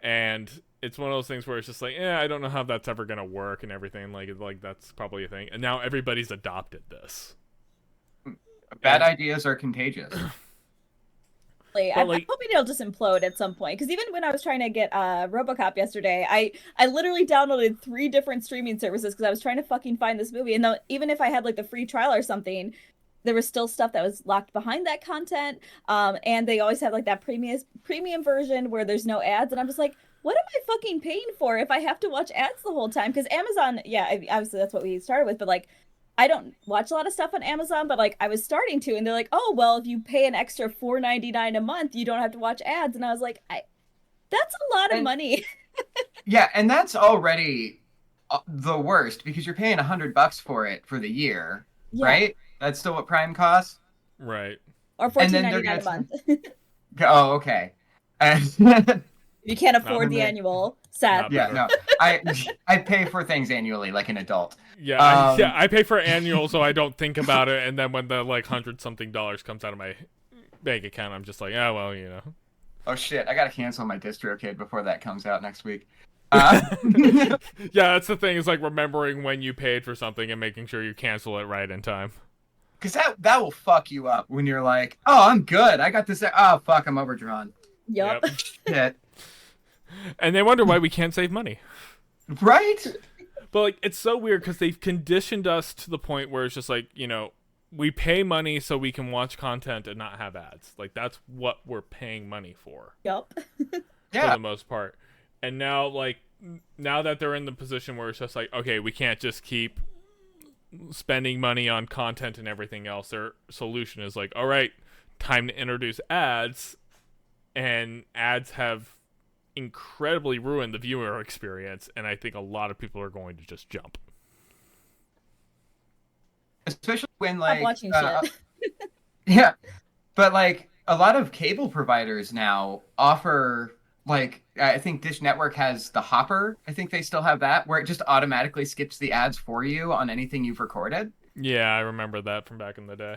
And it's one of those things where it's just like, I don't know how that's ever going to work and everything. Like that's probably a thing. And now everybody's adopted this. Bad ideas are contagious. I'm hoping it'll just implode at some point. Because even when I was trying to get RoboCop yesterday, I literally downloaded 3 different streaming services because I was trying to fucking find this movie. And even if I had like the free trial or something, there was still stuff that was locked behind that content. And they always have like that premium version where there's no ads. And I'm just like, what am I fucking paying for if I have to watch ads the whole time? Because Amazon, obviously that's what we started with. But like, I don't watch a lot of stuff on Amazon, but like I was starting to. And they're like, oh, well, if you pay an extra $4.99 a month, you don't have to watch ads. And I was like, that's a lot of money. Yeah, and that's already the worst because you're paying $100 for it for the year, right? That's still what Prime costs? Right. Or $14.99 a month. Oh, okay. You can't afford the annual, Seth. Yeah, no. I pay for things annually like an adult. Yeah, I pay for annual so I don't think about it, and then when the like $100-something comes out of my bank account, I'm just like, oh well, you know. Oh shit, I gotta cancel my DistroKid before that comes out next week. Yeah, that's the thing, is like remembering when you paid for something and making sure you cancel it right in time. Because that will fuck you up when you're like, oh, I'm good. I got this. Oh, fuck, I'm overdrawn. Yep. Shit. And they wonder why we can't save money. Right? But like, it's so weird because they've conditioned us to the point where it's just like, you know, we pay money so we can watch content and not have ads. Like, that's what we're paying money for. Yep. Yeah. For the most part. And now, like, now that they're in the position where it's just like, okay, we can't just keep spending money on content and everything else, their solution is like, all right, time to introduce ads. And ads have incredibly ruined the viewer experience, and I think a lot of people are going to just jump. Especially when, like, I'm watching shit. Yeah, but like a lot of cable providers now offer, like, I think Dish Network has the Hopper. I think they still have that, where it just automatically skips the ads for you on anything you've recorded. Yeah, I remember that from back in the day.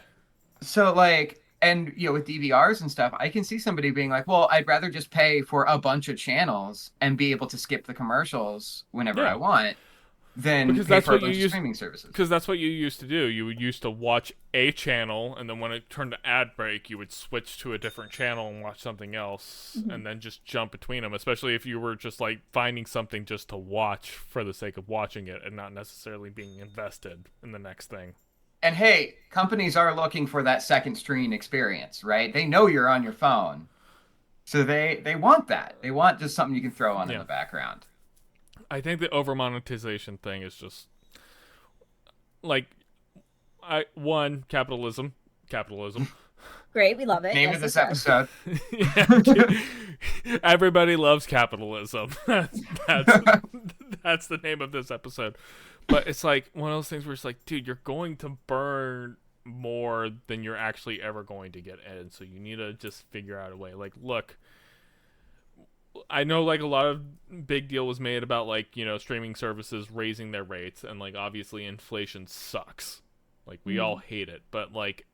So, like, and, you know, with DVRs and stuff, I can see somebody being like, well, I'd rather just pay for a bunch of channels and be able to skip the commercials whenever I want than Because pay that's for a what you bunch of used. streaming services. Because that's what you used to do. You would used to watch a channel, and then when it turned to ad break, you would switch to a different channel and watch something else, and then just jump between them. Especially if you were just like finding something just to watch for the sake of watching it, and not necessarily being invested in the next thing. And hey, companies are looking for that second screen experience, right? They know you're on your phone. So they want that. They want just something you can throw on in the background. I think the over monetization thing is just like capitalism. Great, we love it. Name Yes, of this yes. episode. Everybody loves capitalism. That's the name of this episode. But it's like one of those things where it's like, dude, you're going to burn more than you're actually ever going to get in. So you need to just figure out a way. Like, look, I know like a lot of big deal was made about like, you know, streaming services raising their rates, and like obviously inflation sucks. Like we all hate it, but like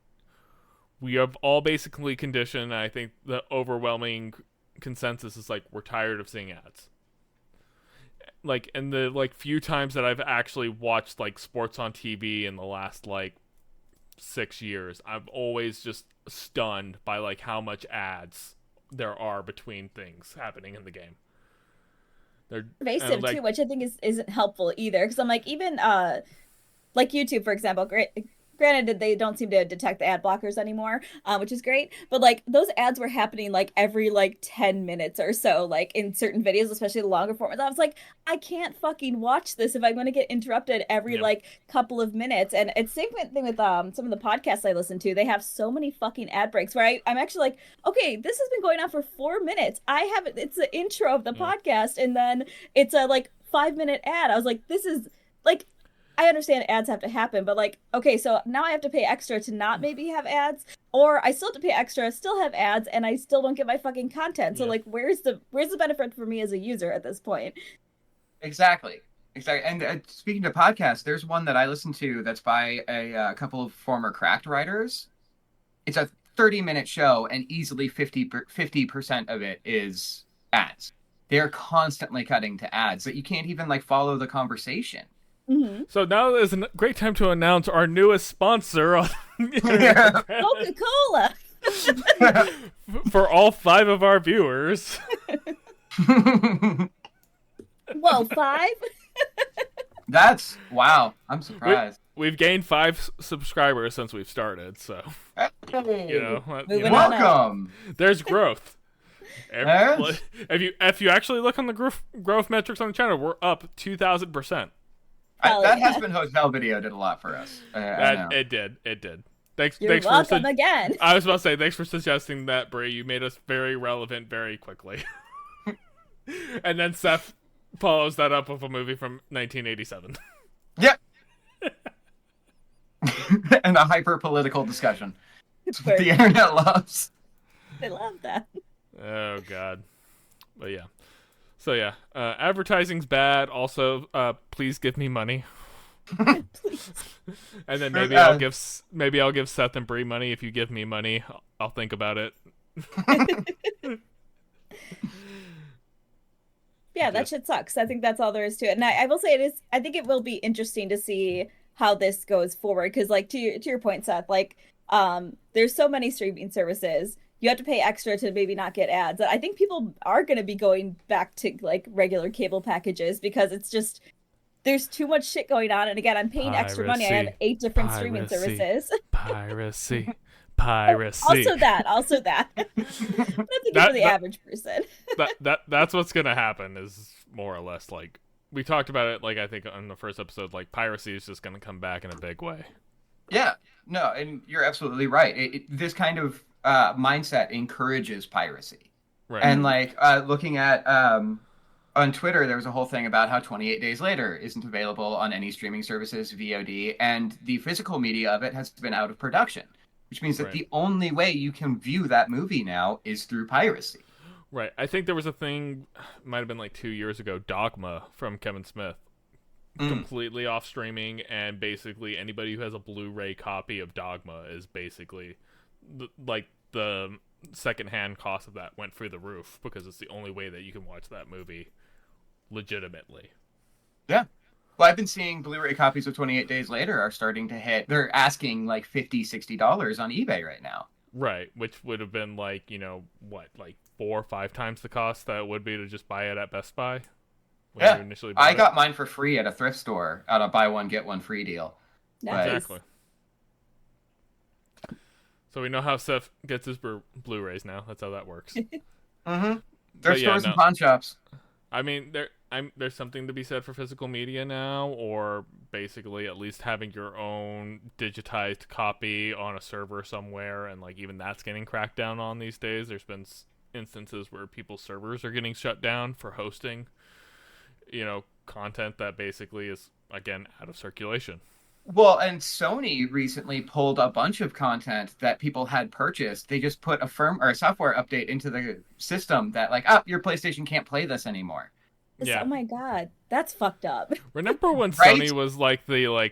we have all basically conditioned. I think the overwhelming consensus is like we're tired of seeing ads. Like in the like few times that I've actually watched like sports on TV in the last like 6 years, I'm always just stunned by like how much ads there are between things happening in the game. They're Pervasive like, too, which I think isn't helpful either. Because I'm like, even like YouTube, for example, granted they don't seem to detect the ad blockers anymore, which is great, but like those ads were happening like every like 10 minutes or so, like in certain videos, especially the longer formats. I was like, I can't fucking watch this if I'm going to get interrupted every like couple of minutes. And it's the same thing with some of the podcasts I listen to. They have so many fucking ad breaks where I'm actually like, okay, this has been going on for 4 minutes. It's the intro of the podcast, and then it's a like 5-minute ad. I was like, this is like, I understand ads have to happen, but like, okay, so now I have to pay extra to not maybe have ads, or I still have to pay extra, still have ads, and I still don't get my fucking content. So like, where's the benefit for me as a user at this point? Exactly. And speaking of podcasts, there's one that I listen to that's by a couple of former Cracked writers. It's a 30-minute show, and easily 50% of it is ads. They're constantly cutting to ads that you can't even like follow the conversation. Mm-hmm. So now is a great time to announce our newest sponsor on Coca-Cola. for all 5 of our viewers. Whoa, 5? That's wow. I'm surprised. We've gained 5 subscribers since we've started, so you know, welcome. There's growth. If you actually look on the growth metrics on the channel, we're up 2,000%. That has been Hotel Video did a lot for us. It did. Thanks welcome again. I was about to say thanks for suggesting that, Brie. You made us very relevant very quickly. And then Seth follows that up with a movie from 1987. Yep. And a hyper-political discussion. It's what the internet loves. I love that. Oh, God. But yeah. So yeah, advertising's bad. Also, please give me money. Please. And then maybe I'll give Seth and Brie money. If you give me money, I'll think about it. Yeah, that shit sucks. I think that's all there is to it. And I will say I think it will be interesting to see how this goes forward. Because like to your point, Seth, like there's so many streaming services. You have to pay extra to maybe not get ads. I think people are going to be going back to like regular cable packages because it's just there's too much shit going on. And again, I'm paying extra money. I have 8 different streaming services. Piracy. Also that. But I think for the average person. That's what's going to happen is more or less like we talked about it. Like I think on the first episode, like piracy is just going to come back in a big way. Yeah, no, and you're absolutely right. This kind of mindset encourages piracy. Right. And like looking at on Twitter, there was a whole thing about how 28 Days Later isn't available on any streaming services, VOD, and the physical media of it has been out of production, which means that the only way you can view that movie now is through piracy. Right. I think there was a thing, might have been like 2 years ago, Dogma from Kevin Smith. Completely off streaming, and basically anybody who has a Blu-ray copy of Dogma is basically the secondhand cost of that went through the roof because it's the only way that you can watch that movie legitimately. Yeah. Well, I've been seeing Blu-ray copies of 28 Days Later are starting to hit. They're asking like $50, $60 on eBay right now. Right, which would have been like, what, like 4 or 5 times the cost that it would be to just buy it at Best Buy when you initially bought I it? got mine for free at a thrift store at a buy one get one free deal. Nice. Exactly. So we know how Seth gets his Blu-rays now. That's how that works. Mm-hmm. But Thrift yeah, stores no. and pawn shops. I mean, there's something to be said for physical media now, or basically at least having your own digitized copy on a server somewhere, and like even that's getting cracked down on these days. There's been instances where people's servers are getting shut down for hosting, content that basically is again out of circulation. Well, and Sony recently pulled a bunch of content that people had purchased. They just put a a software update into the system that like, your PlayStation can't play this anymore. Yeah. Oh my god, that's fucked up. Remember when Right? Sony was like the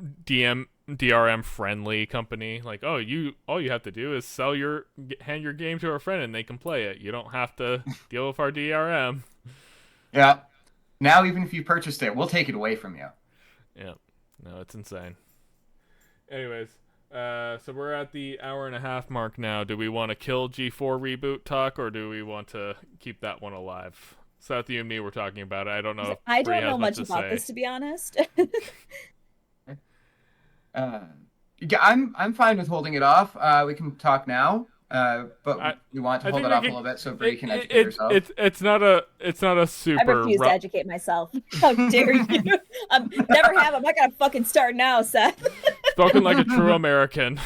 DRM friendly company? Like, all you have to do is hand your game to a friend and they can play it. You don't have to deal with our DRM. Yeah. Now, even if you purchased it, we'll take it away from you. Yeah. No, it's insane. Anyways, so we're at the hour and a half mark now. Do we want to kill G4 reboot talk, or do we want to keep that one alive? Seth, you and me were talking about it. I don't know. If I Bree don't has know much to about say. this, to be honest. Yeah, I'm fine with holding it off. We can talk now, but we want to hold it off a little bit so Bree can educate herself. It's not a I super. refuse to educate myself. How dare you? Never have. I'm not gonna fucking start now, Seth. Spoken like a true American.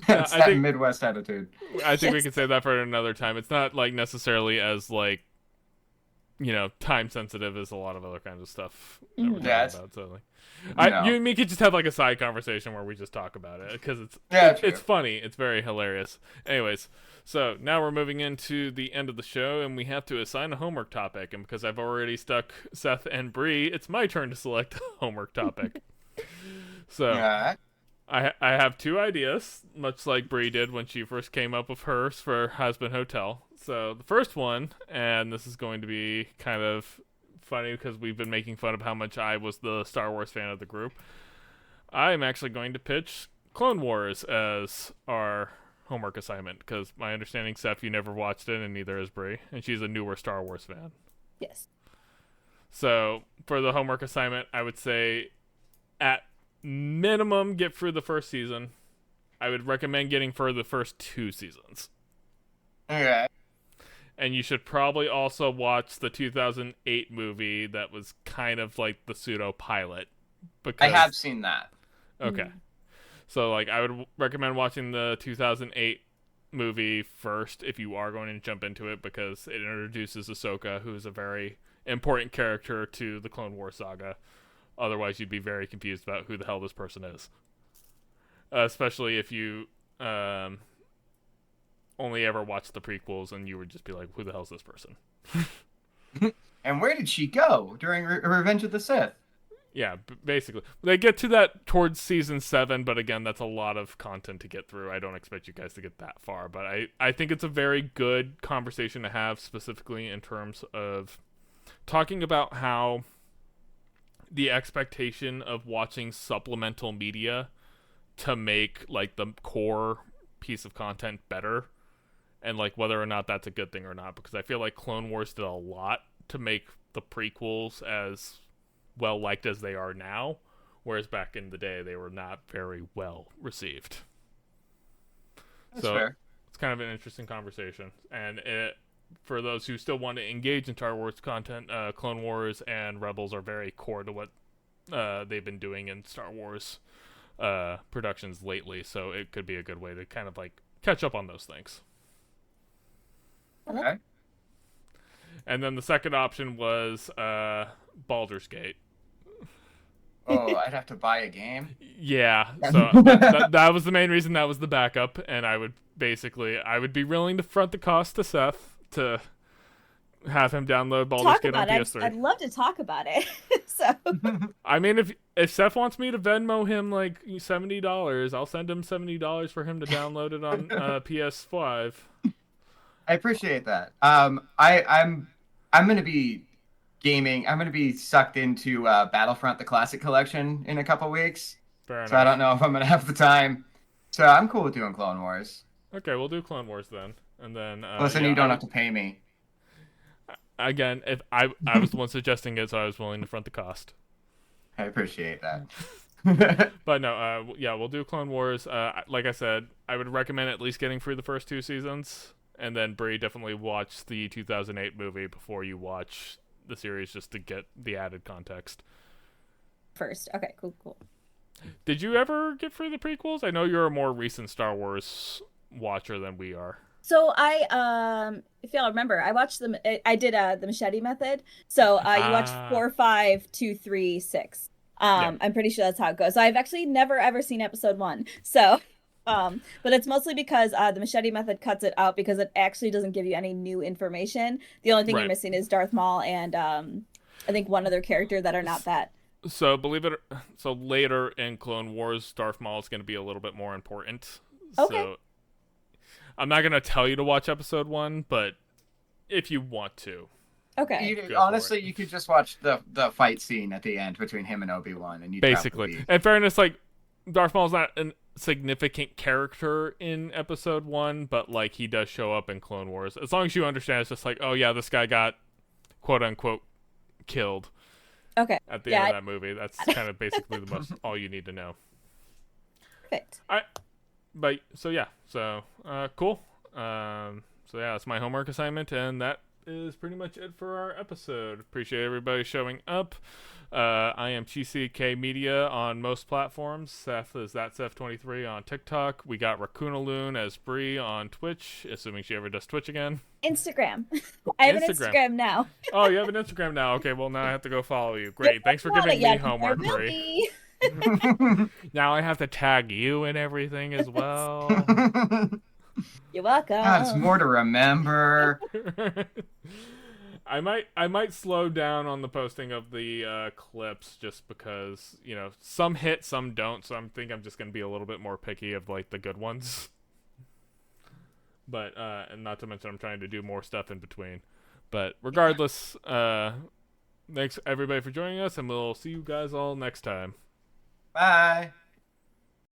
It's I that think Midwest attitude. I think we can say that for another time. It's not like necessarily as like time sensitive as a lot of other kinds of stuff that we're talking about. So like, you and me could just have like a side conversation where we just talk about it because it's funny. It's very hilarious. Anyways, so now we're moving into the end of the show, and we have to assign a homework topic. And because I've already stuck Seth and Bree, it's my turn to select a homework topic. So I have 2 ideas, much like Bree did when she first came up with hers for Husband Hotel. So the first one, and this is going to be kind of funny because we've been making fun of how much I was the Star Wars fan of the group. I'm actually going to pitch Clone Wars as our homework assignment because my understanding, Seth, you never watched it, and neither has Bree, and she's a newer Star Wars fan. Yes. So for the homework assignment, I would say at minimum get through the first season. I would recommend getting through the first 2 seasons. Okay. And you should probably also watch the 2008 movie that was kind of like the pseudo pilot. I have seen that. Okay. So like I would recommend watching the 2008 movie first if you are going to jump into it, because it introduces Ahsoka, who is a very important character to the Clone Wars saga. Otherwise, you'd be very confused about who the hell this person is. Especially if you only ever watched the prequels, and you would just be like, who the hell is this person? And where did she go during Revenge of the Sith? Yeah, basically. They get to that towards season 7, but again, that's a lot of content to get through. I don't expect you guys to get that far, but I think it's a very good conversation to have, specifically in terms of talking about how the expectation of watching supplemental media to make like the core piece of content better, and like whether or not that's a good thing or not, because I feel like Clone Wars did a lot to make the prequels as well liked as they are now, whereas back in the day they were not very well received. That's fair. It's kind of an interesting conversation, and for those who still want to engage in Star Wars content, Clone Wars and Rebels are very core to what they've been doing in Star Wars productions lately, so it could be a good way to kind of like catch up on those things. Okay. And then the second option was Baldur's Gate. Oh, I'd have to buy a game? Yeah, so that was the main reason. That was the backup, and I would be willing to front the cost to Seth to have him download Baldur's Gate on PS3. I'd love to talk about it. So I mean, if Seth wants me to Venmo him like $70, I'll send him $70 for him to download it on PS5. I appreciate that. I'm gonna be gaming. I'm going to be sucked into Battlefront, the Classic Collection, in a couple weeks. Fair enough. So I don't know if I'm going to have the time. So I'm cool with doing Clone Wars. Okay, we'll do Clone Wars then, and then. Listen, you don't have to pay me. Again, if I was the one suggesting it, so I was willing to front the cost. I appreciate that. But no, yeah, we'll do Clone Wars. Like I said, I would recommend at least getting through the first 2 seasons, and then Bree, definitely watch the 2008 movie before you watch the series, just to get the added context. First, okay, cool. Did you ever get through the prequels? I know you're a more recent Star Wars watcher than we are. So I, if y'all remember, I watched them. I did the Machete Method. So you watched 4, 5, 2, 3, 6. Yeah. I'm pretty sure that's how it goes. So I've actually never ever seen episode 1. So, but it's mostly because the Machete Method cuts it out because it actually doesn't give you any new information. The only thing you're missing is Darth Maul and I think one other character that are not that. So so later in Clone Wars, Darth Maul is going to be a little bit more important. Okay. So I'm not going to tell you to watch episode 1, but if you want to. Okay. Honestly, you could just watch the fight scene at the end between him and Obi-Wan, and you basically. In fairness, like, Darth Maul's not a significant character in episode 1, but like he does show up in Clone Wars. As long as you understand, it's just like, oh yeah, this guy got quote unquote killed. Okay. At the end of that movie, that's kind of basically the most all you need to know. Perfect. But so yeah, so cool. So yeah, that's my homework assignment, and that is pretty much it for our episode. Appreciate everybody showing up. I am TCK Media on most platforms. Seth is Seth23 on TikTok. We got Raccoonaloon as Bree on Twitch, assuming she ever does Twitch again. Instagram. I have an Instagram now. Oh, you have an Instagram now. Okay, well now I have to go follow you. Great, thanks for giving me homework, Bree. Now I have to tag you and everything as well. You're welcome. It's more to remember. I might slow down on the posting of the clips just because, you know, some hit, some don't, so I think I'm just going to be a little bit more picky of like the good ones. But and not to mention I'm trying to do more stuff in between. But regardless, thanks everybody for joining us, and we'll see you guys all next time. Bye.